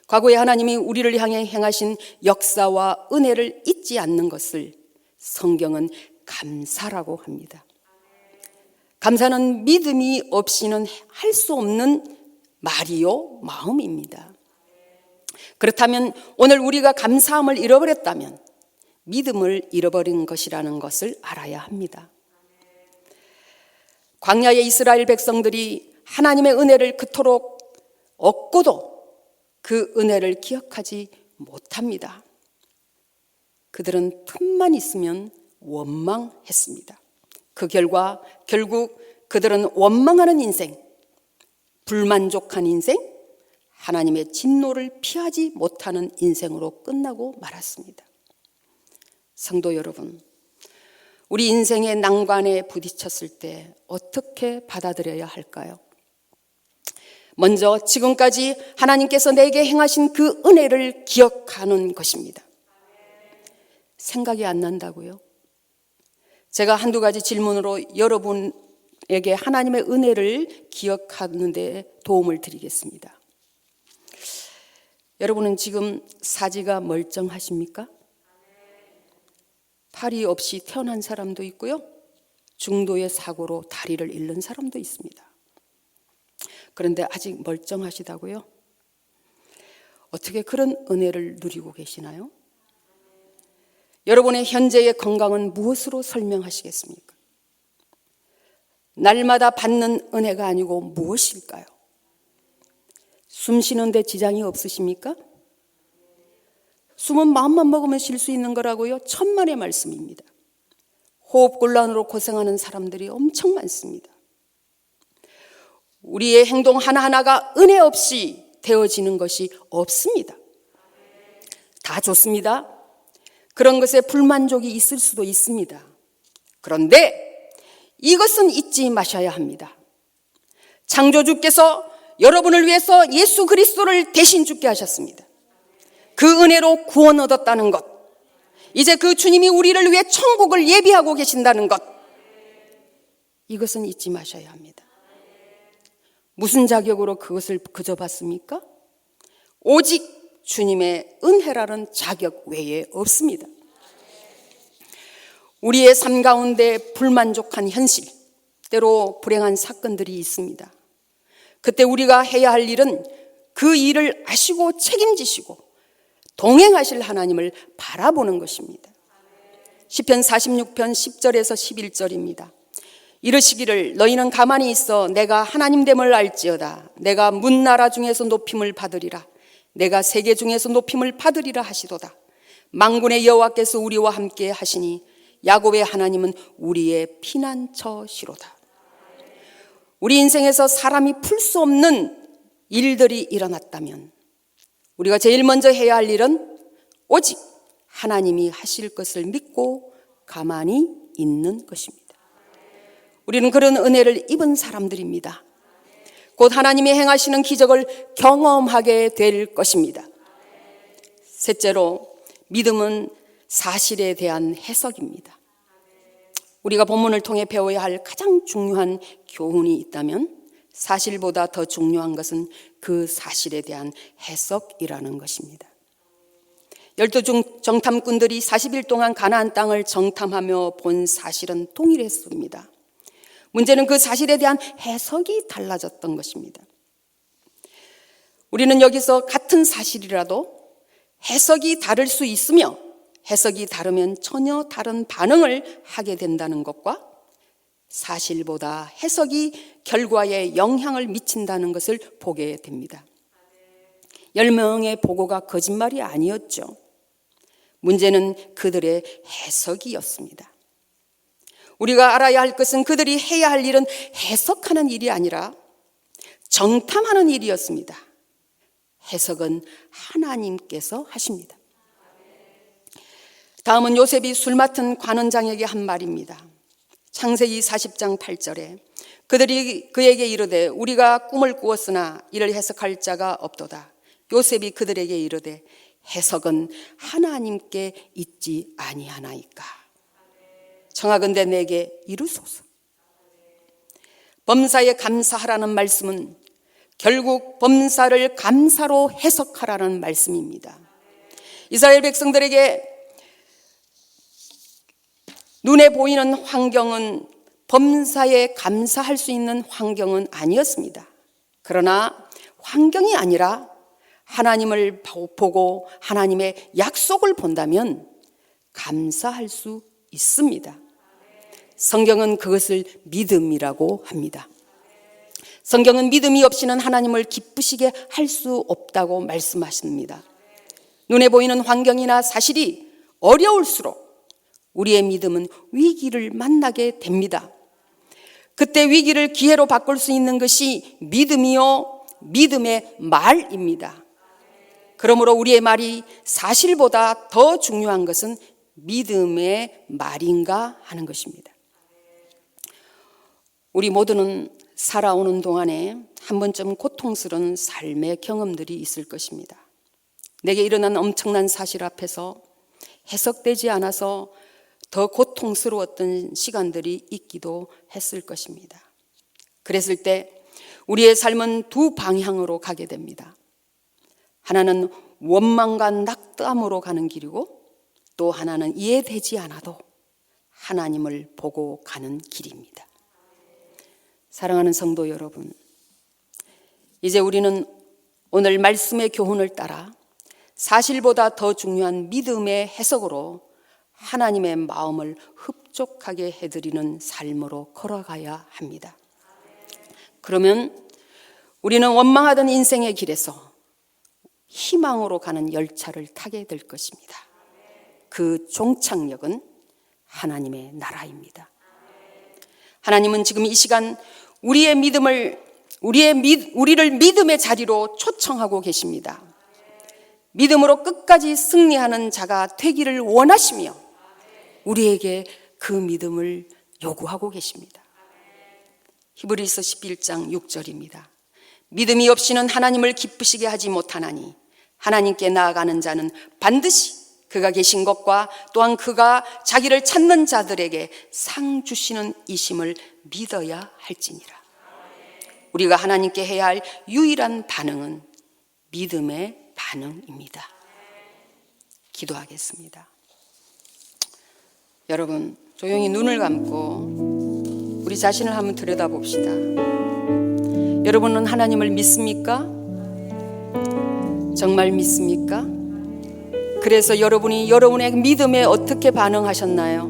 과거에 하나님이 우리를 향해 행하신 역사와 은혜를 잊지 않는 것을 성경은 감사라고 합니다. 감사는 믿음이 없이는 할 수 없는 말이요 마음입니다. 그렇다면 오늘 우리가 감사함을 잃어버렸다면 믿음을 잃어버린 것이라는 것을 알아야 합니다. 광야의 이스라엘 백성들이 하나님의 은혜를 그토록 얻고도 그 은혜를 기억하지 못합니다. 그들은 틈만 있으면 원망했습니다. 그 결과 결국 그들은 원망하는 인생, 불만족한 인생, 하나님의 진노를 피하지 못하는 인생으로 끝나고 말았습니다. 성도 여러분, 우리 인생의 난관에 부딪혔을 때 어떻게 받아들여야 할까요? 먼저 지금까지 하나님께서 내게 행하신 그 은혜를 기억하는 것입니다. 생각이 안 난다고요? 제가 한두 가지 질문으로 여러분에게 하나님의 은혜를 기억하는 데 도움을 드리겠습니다. 여러분은 지금 사지가 멀쩡하십니까? 팔이 없이 태어난 사람도 있고요, 중도의 사고로 다리를 잃는 사람도 있습니다. 그런데 아직 멀쩡하시다고요? 어떻게 그런 은혜를 누리고 계시나요? 여러분의 현재의 건강은 무엇으로 설명하시겠습니까? 날마다 받는 은혜가 아니고 무엇일까요? 숨 쉬는데 지장이 없으십니까? 숨은 마음만 먹으면 쉴 수 있는 거라고요? 천만의 말씀입니다. 호흡곤란으로 고생하는 사람들이 엄청 많습니다. 우리의 행동 하나하나가 은혜 없이 되어지는 것이 없습니다. 다 좋습니다. 그런 것에 불만족이 있을 수도 있습니다. 그런데 이것은 잊지 마셔야 합니다. 창조주께서 여러분을 위해서 예수 그리스도를 대신 죽게 하셨습니다. 그 은혜로 구원 얻었다는 것, 이제 그 주님이 우리를 위해 천국을 예비하고 계신다는 것, 이것은 잊지 마셔야 합니다. 무슨 자격으로 그것을 그저 받습니까? 오직 주님의 은혜라는 자격 외에 없습니다. 우리의 삶 가운데 불만족한 현실, 때로 불행한 사건들이 있습니다. 그때 우리가 해야 할 일은 그 일을 아시고 책임지시고 동행하실 하나님을 바라보는 것입니다. 시편 46편 10절에서 11절입니다. 이르시기를 너희는 가만히 있어 내가 하나님됨을 알지어다. 내가 문나라 중에서 높임을 받으리라. 내가 세계 중에서 높임을 받으리라 하시도다. 만군의 여호와께서 우리와 함께 하시니 야곱의 하나님은 우리의 피난처시로다. 우리 인생에서 사람이 풀 수 없는 일들이 일어났다면 우리가 제일 먼저 해야 할 일은 오직 하나님이 하실 것을 믿고 가만히 있는 것입니다. 우리는 그런 은혜를 입은 사람들입니다. 곧 하나님이 행하시는 기적을 경험하게 될 것입니다. 셋째로, 믿음은 사실에 대한 해석입니다. 우리가 본문을 통해 배워야 할 가장 중요한 교훈이 있다면 사실보다 더 중요한 것은 그 사실에 대한 해석이라는 것입니다. 12 정탐꾼들이 40일 동안 가나안 땅을 정탐하며 본 사실은 동일했습니다. 문제는 그 사실에 대한 해석이 달라졌던 것입니다. 우리는 여기서 같은 사실이라도 해석이 다를 수 있으며 해석이 다르면 전혀 다른 반응을 하게 된다는 것과 사실보다 해석이 결과에 영향을 미친다는 것을 보게 됩니다. 10명의 보고가 거짓말이 아니었죠. 문제는 그들의 해석이었습니다. 우리가 알아야 할 것은 그들이 해야 할 일은 해석하는 일이 아니라 정탐하는 일이었습니다. 해석은 하나님께서 하십니다. 다음은 요셉이 술 맡은 관원장에게 한 말입니다. 창세기 40장 8절에 그들이 그에게 이르되 우리가 꿈을 꾸었으나 이를 해석할 자가 없도다. 요셉이 그들에게 이르되 해석은 하나님께 있지 아니하나이까. 청하건대 내게 이르소서. 범사에 감사하라는 말씀은 결국 범사를 감사로 해석하라는 말씀입니다. 이스라엘 백성들에게 눈에 보이는 환경은 범사에 감사할 수 있는 환경은 아니었습니다. 그러나 환경이 아니라 하나님을 보고 하나님의 약속을 본다면 감사할 수 있습니다. 성경은 그것을 믿음이라고 합니다. 성경은 믿음이 없이는 하나님을 기쁘시게 할 수 없다고 말씀하십니다. 눈에 보이는 환경이나 사실이 어려울수록 우리의 믿음은 위기를 만나게 됩니다. 그때 위기를 기회로 바꿀 수 있는 것이 믿음이요, 믿음의 말입니다. 그러므로 우리의 말이 사실보다 더 중요한 것은 믿음의 말인가 하는 것입니다. 우리 모두는 살아오는 동안에 한 번쯤 고통스러운 삶의 경험들이 있을 것입니다. 내게 일어난 엄청난 사실 앞에서 해석되지 않아서 더 고통스러웠던 시간들이 있기도 했을 것입니다. 그랬을 때 우리의 삶은 두 방향으로 가게 됩니다. 하나는 원망과 낙담으로 가는 길이고 또 하나는 이해되지 않아도 하나님을 보고 가는 길입니다. 사랑하는 성도 여러분, 이제 우리는 오늘 말씀의 교훈을 따라 사실보다 더 중요한 믿음의 해석으로 하나님의 마음을 흡족하게 해드리는 삶으로 걸어가야 합니다. 그러면 우리는 원망하던 인생의 길에서 희망으로 가는 열차를 타게 될 것입니다. 그 종착역은 하나님의 나라입니다. 하나님은 지금 이 시간 우리를 믿음의 자리로 초청하고 계십니다. 믿음으로 끝까지 승리하는 자가 되기를 원하시며 우리에게 그 믿음을 요구하고 계십니다. 히브리서 11장 6절입니다. 믿음이 없이는 하나님을 기쁘시게 하지 못하나니 하나님께 나아가는 자는 반드시 그가 계신 것과 또한 그가 자기를 찾는 자들에게 상 주시는 이심을 믿어야 할지니라. 우리가 하나님께 해야 할 유일한 반응은 믿음의 반응입니다. 기도하겠습니다. 여러분, 조용히 눈을 감고 우리 자신을 한번 들여다봅시다. 여러분은 하나님을 믿습니까? 정말 믿습니까? 그래서 여러분이 여러분의 믿음에 어떻게 반응하셨나요?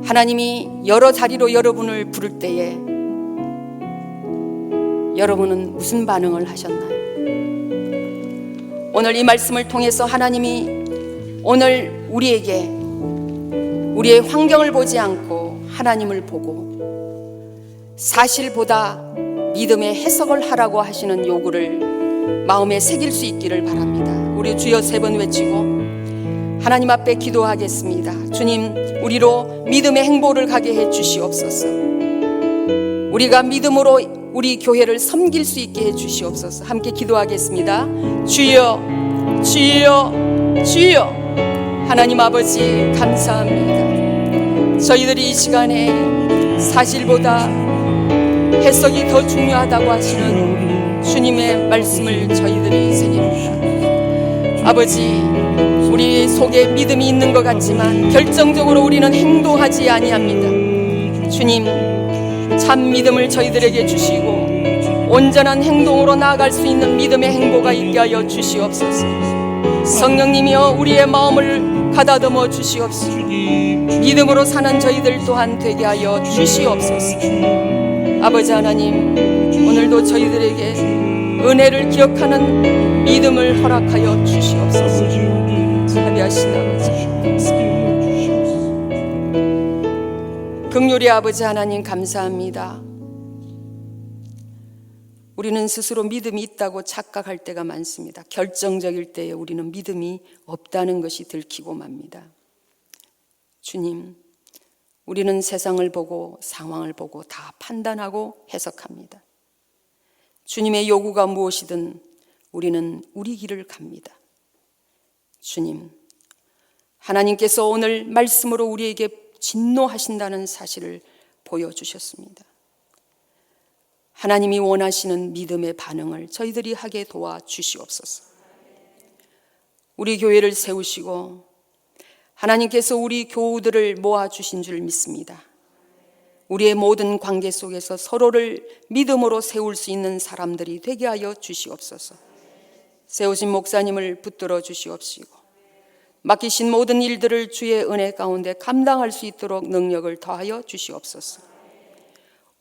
하나님이 여러 자리로 여러분을 부를 때에 여러분은 무슨 반응을 하셨나요? 오늘 이 말씀을 통해서 하나님이 오늘 우리에게 우리의 환경을 보지 않고 하나님을 보고 사실보다 믿음의 해석을 하라고 하시는 요구를 마음에 새길 수 있기를 바랍니다. 우리 주여 3번 외치고 하나님 앞에 기도하겠습니다. 주님, 우리로 믿음의 행보를 가게 해 주시옵소서. 우리가 믿음으로 우리 교회를 섬길 수 있게 해 주시옵소서. 함께 기도하겠습니다. 주여, 주여, 주여. 하나님 아버지 감사합니다. 저희들이 이 시간에 사실보다 해석이 더 중요하다고 하시는 주님의 말씀을 저희들이 새깁니다. 아버지, 우리 속에 믿음이 있는 것 같지만 결정적으로 우리는 행동하지 아니합니다. 주님, 참 믿음을 저희들에게 주시고 온전한 행동으로 나아갈 수 있는 믿음의 행보가 있게 하여 주시옵소서. 성령님이여 우리의 마음을 가다듬어 주시옵소서. 믿음으로 사는 저희들 또한 되게 하여 주시옵소서. 아버지 하나님, 오늘도 저희들에게 은혜를 기억하는 믿음을 허락하여 주시옵소서. 자비하신 아버지, 긍휼의 아버지 하나님 감사합니다. 우리는 스스로 믿음이 있다고 착각할 때가 많습니다. 결정적일 때에 우리는 믿음이 없다는 것이 들키고 맙니다. 주님, 우리는 세상을 보고 상황을 보고 다 판단하고 해석합니다. 주님의 요구가 무엇이든 우리는 우리 길을 갑니다. 주님, 하나님께서 오늘 말씀으로 우리에게 진노하신다는 사실을 보여주셨습니다. 하나님이 원하시는 믿음의 반응을 저희들이 하게 도와주시옵소서. 우리 교회를 세우시고 하나님께서 우리 교우들을 모아주신 줄 믿습니다. 우리의 모든 관계 속에서 서로를 믿음으로 세울 수 있는 사람들이 되게 하여 주시옵소서. 세우신 목사님을 붙들어 주시옵시고 맡기신 모든 일들을 주의 은혜 가운데 감당할 수 있도록 능력을 더하여 주시옵소서.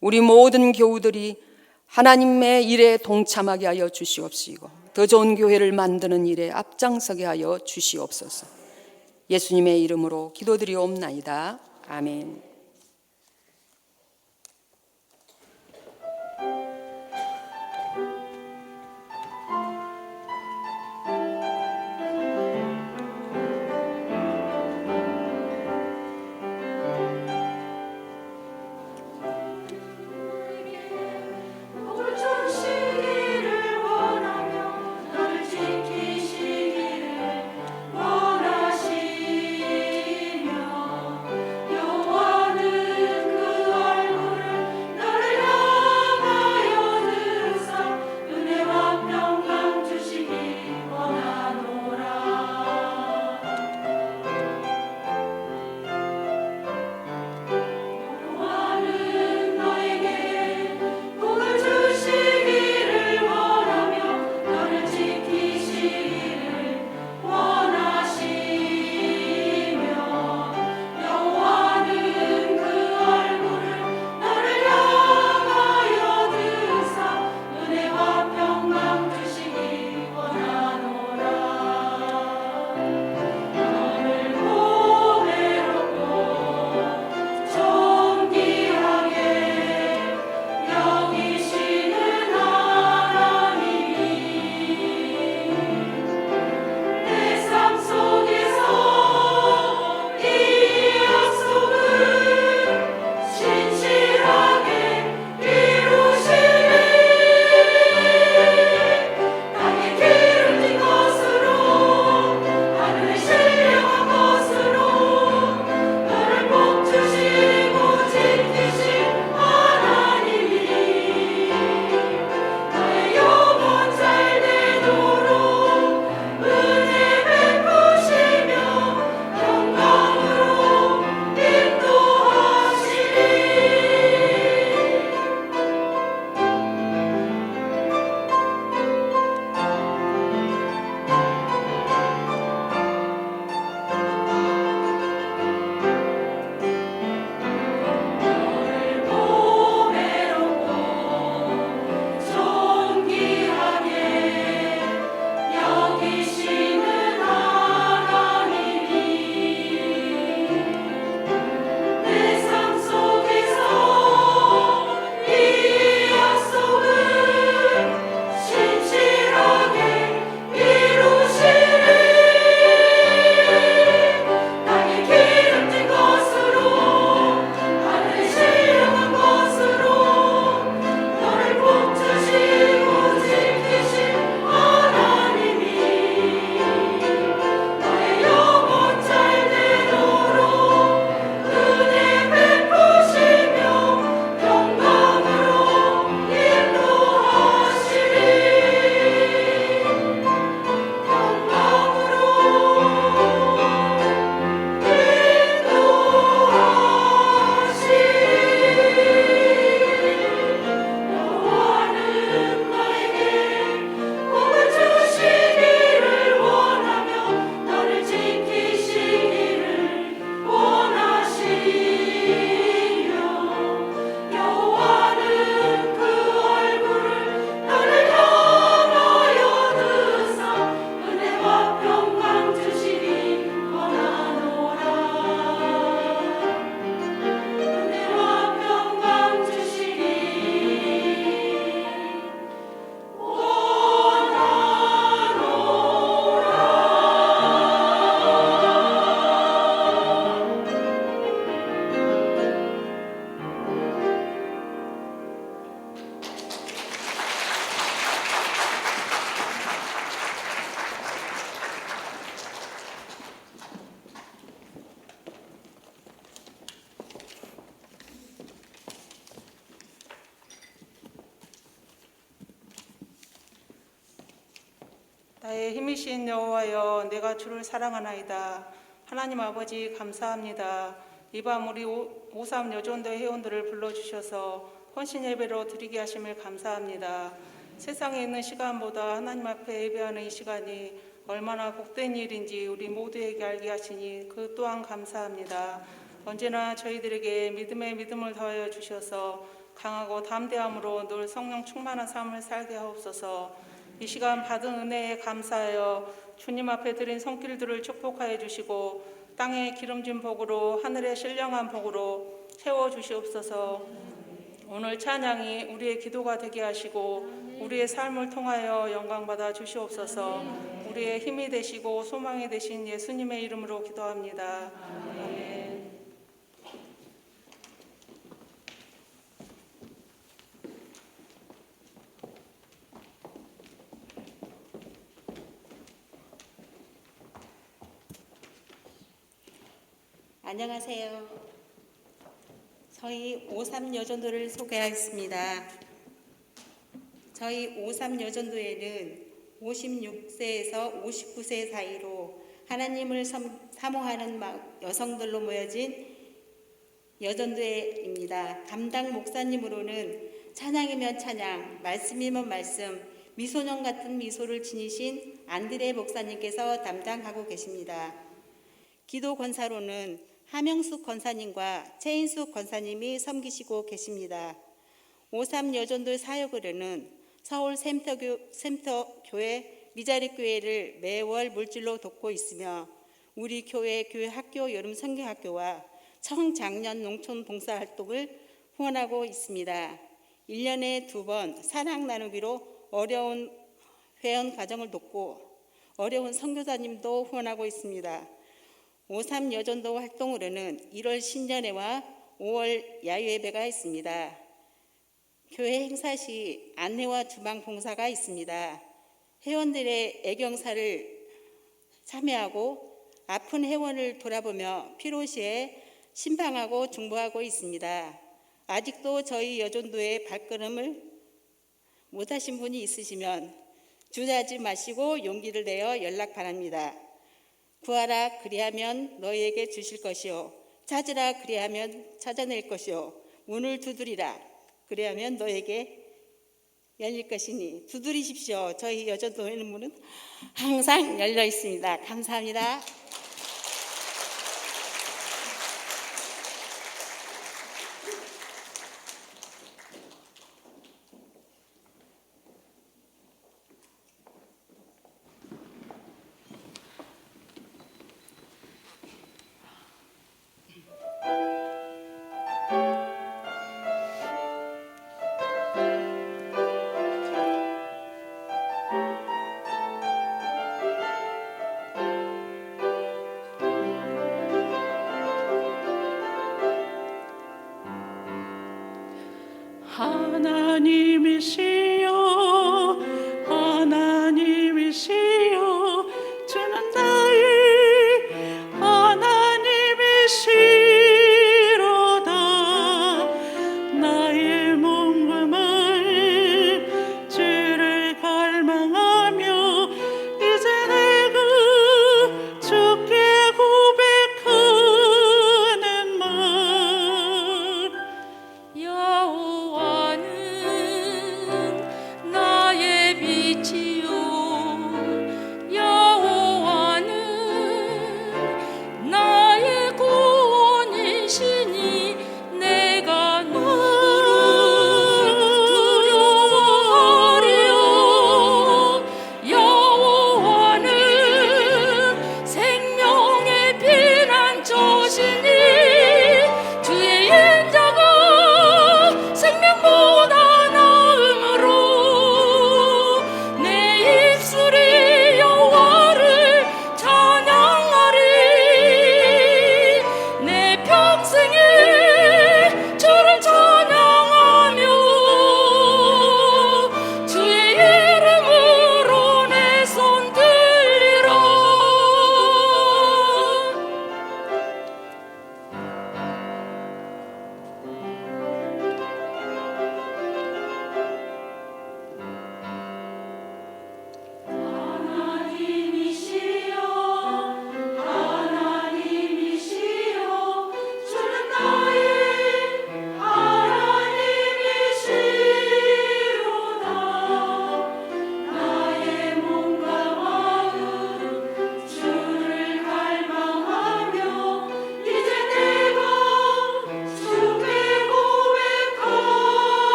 우리 모든 교우들이 하나님의 일에 동참하게 하여 주시옵시고 더 좋은 교회를 만드는 일에 앞장서게 하여 주시옵소서. 예수님의 이름으로 기도드리옵나이다. 아멘. 영원 나의 힘이신 여호와여, 내가 주를 사랑하나이다. 하나님 아버지 감사합니다. 이 밤 우리 오삼 여전도 회원들을 불러주셔서 헌신 예배로 드리게 하심을 감사합니다. 세상에 있는 시간보다 하나님 앞에 예배하는 이 시간이 얼마나 복된 일인지 우리 모두에게 알게 하시니 그 또한 감사합니다. 언제나 저희들에게 믿음의 믿음을 더하여 주셔서 강하고 담대함으로 늘 성령 충만한 삶을 살게 하옵소서. 이 시간 받은 은혜에 감사하여 주님 앞에 드린 손길들을 축복하여 주시고 땅의 기름진 복으로 하늘의 신령한 복으로 채워 주시옵소서. 오늘 찬양이 우리의 기도가 되게 하시고 우리의 삶을 통하여 영광받아 주시옵소서. 우리의 힘이 되시고 소망이 되신 예수님의 이름으로 기도합니다. 아멘. 안녕하세요. 저희 오삼 여전도를 소개하겠습니다. 저희 오삼 여전도에는 56세에서 59세 사이로 하나님을 사모하는 여성들로 모여진 여전도회입니다. 담당 목사님으로는 찬양이면 찬양, 말씀이면 말씀, 미소년 같은 미소를 지니신 안드레 목사님께서 담당하고 계십니다. 기도 권사로는 하명숙 권사님과 최인숙 권사님이 섬기시고 계십니다. 오삼 여전도 사역으로는 서울 샘터교회 미자립교회를 매월 물질로 돕고 있으며 우리 교회 학교 여름 성경학교와 청장년 농촌 봉사활동을 후원하고 있습니다. 1년에 2번 사랑 나누기로 어려운 회원 가정을 돕고 어려운 선교사님도 후원하고 있습니다. 오삼 여전도 활동으로는 1월 신년회와 5월 야유예배가 있습니다. 교회 행사 시 안내와 주방 봉사가 있습니다. 회원들의 애경사를 참여하고 아픈 회원을 돌아보며 필요시에 신방하고 중보하고 있습니다. 아직도 저희 여전도의 발걸음을 못하신 분이 있으시면 주저하지 마시고 용기를 내어 연락 바랍니다. 구하라 그리하면 너희에게 주실 것이요 찾으라 그리하면 찾아낼 것이요 문을 두드리라 그리하면 너에게 열릴 것이니 두드리십시오. 저희 여전도회의 문은 항상 열려 있습니다. 감사합니다. 하나님이시여 하나님이시여 주는 나의 하나님이시로다. 나의 몸과 마음 주를 갈망하며 이제 내가 주께 고백하는 말 여호와는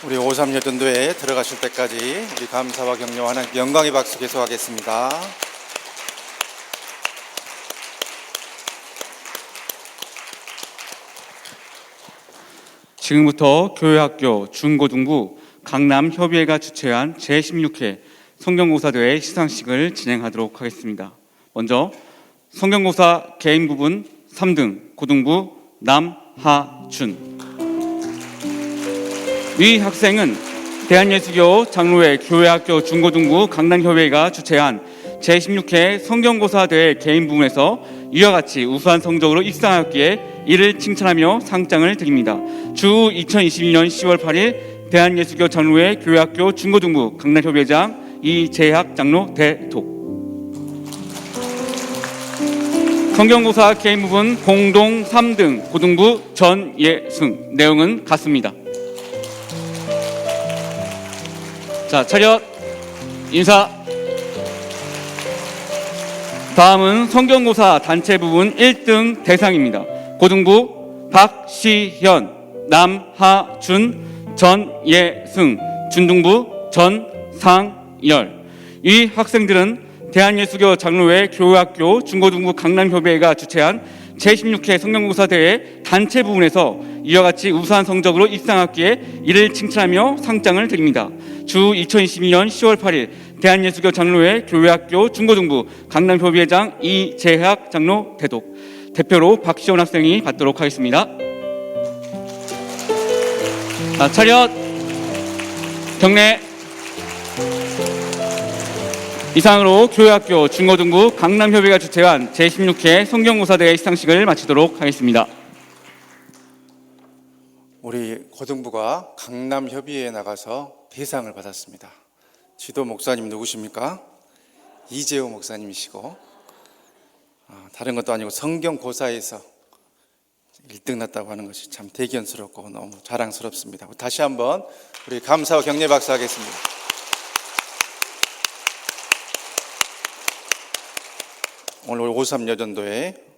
우리 53여전도에 들어가실 때까지 우리 감사와 격려와 하나님께 영광의 박수 계속하겠습니다. 지금부터 교회학교 중고등부 강남협의회가 주최한 제16회 성경고사대회 시상식을 진행하도록 하겠습니다. 먼저 성경고사 개인 부분 3등 고등부 남하준. 위 학생은 대한예수교 장로회 교회학교 중고등부 강남협의회가 주최한 제16회 성경고사대회 개인 부문에서 이와 같이 우수한 성적으로 입상하였기에 이를 칭찬하며 상장을 드립니다. 주 2022년 10월 8일 대한예수교 장로회 교회학교 중고등부 강남협의회장 이재학 장로 대독. 성경고사 개인 부분 공동 3등 고등부 전예승. 내용은 같습니다. 자, 차렷, 인사. 다음은 성경고사 단체 부분 1등 대상입니다. 고등부 박시현, 남하준, 전예승, 중등부 전상열. 이 학생들은 대한예수교 장로회 교회학교 중고등부 강남협의회가 주최한 제16회 성경고사 대회 단체 부분에서 이와 같이 우수한 성적으로 입상하기에 이를 칭찬하며 상장을 드립니다. 주 2022년 10월 8일 대한예수교 장로회 교회학교 중고등부 강남협의회장 이재학 장로 대독. 대표로 박시원 학생이 받도록 하겠습니다. 자, 차렷, 경례. 이상으로 교회학교 중고등부 강남협의회가 주최한 제16회 성경고사대회 시상식을 마치도록 하겠습니다. 우리 고등부가 강남협의회에 나가서 대상을 받았습니다. 지도 목사님 누구십니까? 이재호 목사님이시고, 다른 것도 아니고 성경고사에서 1등 났다고 하는 것이 참 대견스럽고 너무 자랑스럽습니다. 다시 한번 우리 감사와 격려 박수 하겠습니다. 오늘 53여전도에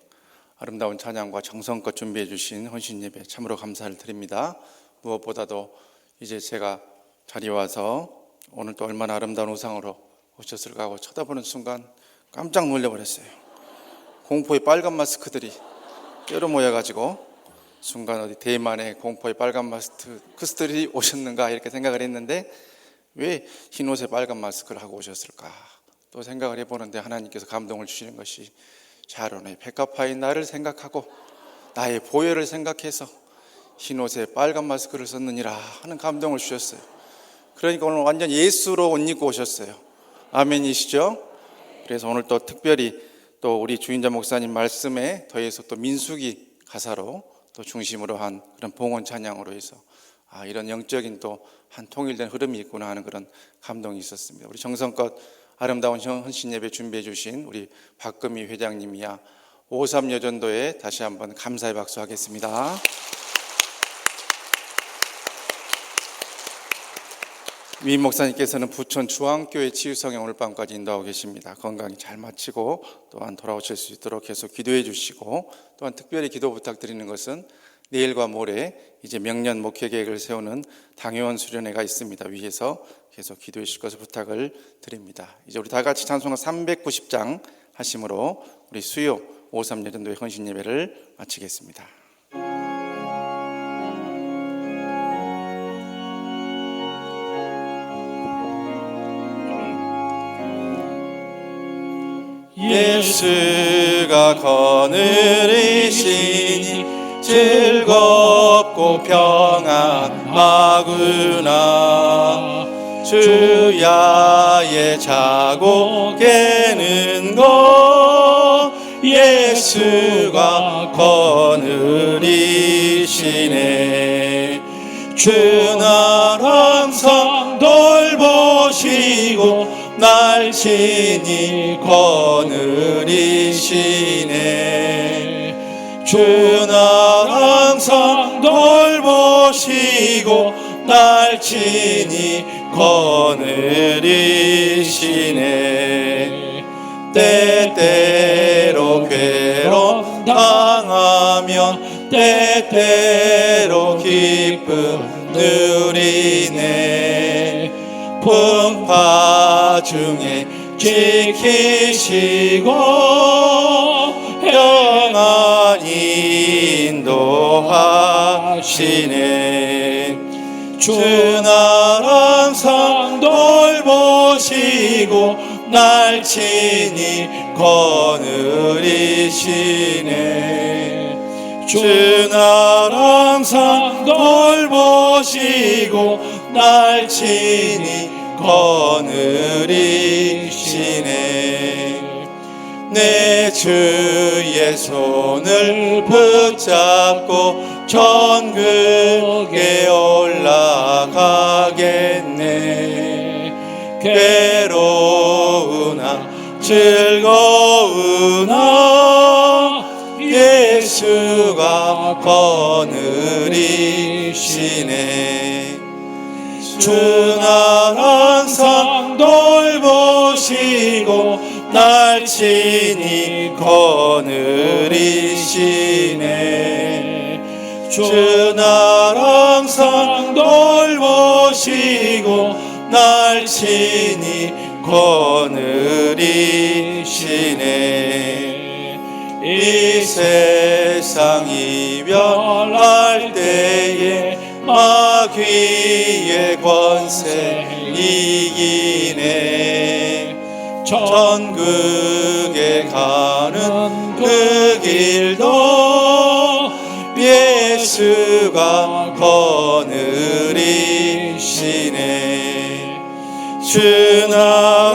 아름다운 찬양과 정성껏 준비해 주신 헌신 예배 참으로 감사를 드립니다. 무엇보다도 이제 제가 자리에 와서 오늘 또 얼마나 아름다운 우상으로 오셨을까 하고 쳐다보는 순간 깜짝 놀라버렸어요. 공포의 빨간 마스크들이 뼈로 모여가지고 순간 어디 대만의 공포의 빨간 마스크들이 오셨는가 이렇게 생각을 했는데 왜 흰옷에 빨간 마스크를 하고 오셨을까 또 생각을 해보는데 하나님께서 감동을 주시는 것이 샤론의 백합화인 나를 생각하고 나의 보혈을 생각해서 흰옷에 빨간 마스크를 썼느니라 하는 감동을 주셨어요. 그러니까 오늘 완전 예수로 옷 입고 오셨어요. 아멘이시죠? 그래서 오늘 또 특별히 또 우리 주인자 목사님 말씀에 더해서 또 민수기 가사로 또 중심으로 한 그런 봉헌 찬양으로 해서 이런 영적인 또 한 통일된 흐름이 있구나 하는 그런 감동이 있었습니다. 우리 정성껏 아름다운 헌신 예배 준비해 주신 우리 박금희 회장님이야 53여전도에 다시 한번 감사의 박수 하겠습니다. 위 목사님께서는 부천 주황교회 치유성에 오늘 밤까지 인도하고 계십니다. 건강히 잘 마치고 또한 돌아오실 수 있도록 계속 기도해 주시고 또한 특별히 기도 부탁드리는 것은 내일과 모레 이제 명년 목회 계획을 세우는 당회원 수련회가 있습니다. 위에서 계속 기도해 주실 것을 부탁을 드립니다. 이제 우리 다 같이 찬송가 390장 하심으로 우리 수요 53여전도의 헌신 예배를 마치겠습니다. 예수가 거느리시니 즐겁고 평안하구나. 주야의 자곡에는 것 예수가 거느리시네. 주 날 항상 돌보시고 날 친히 거느리시네. 주 날 항상 돌보시고 날 친히 거느리시네. 때때로 괴롭 당하면 때때로 기쁨 누리네. 풍파 중에 지키시고 영원히 인도하시네. 주 날 항상 돌보시고 날 친히 거느리시네. 주 날 항상 돌보시고 날 친히 거느리시네. 내 주의 손을 붙잡고 천국에 올라가겠네. 괴로우나 즐거우나 예수가 거느리시네. 주 날 항상 돌보시고 날 친히 거느리시네. 주 날 항상 돌보시고 날 친히 거느리시네. 이 세상 이별할 때에 마귀의 권세 이기네. 천국에 가는 그 길도 예수가 거느리시네. 주 날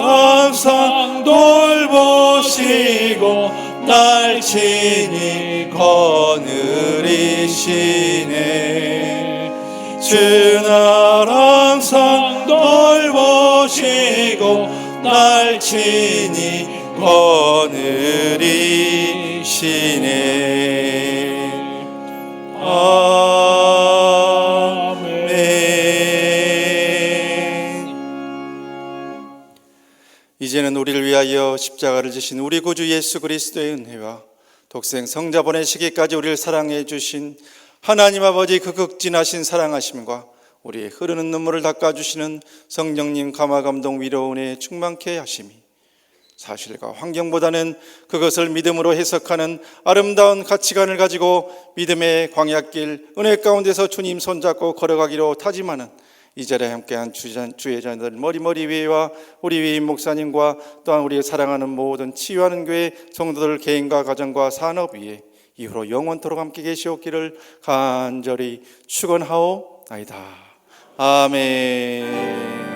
항상 돌보시고 날 친히 거느리시네. 주 날 항상 돌보시고 날 친히 거느리시네. 아멘. 이제는 우리를 위하여 십자가를 지신 우리 구주 예수 그리스도의 은혜와 독생 성자 보내시기까지 우리를 사랑해 주신 하나님 아버지 그 극진하신 사랑하심과 우리의 흐르는 눈물을 닦아주시는 성령님 감화감동 위로 은혜에 충만케 하심이 사실과 환경보다는 그것을 믿음으로 해석하는 아름다운 가치관을 가지고 믿음의 광야길 은혜 가운데서 주님 손잡고 걸어가기로 다짐하는 이 자리에 함께한 주의 자녀들 머리머리 위에와 우리 위임 목사님과 또한 우리의 사랑하는 모든 치유하는 교회 성도들 개인과 가정과 산업 위에 이후로 영원토록 함께 계시옵기를 간절히 축원하오나이다. 아멘.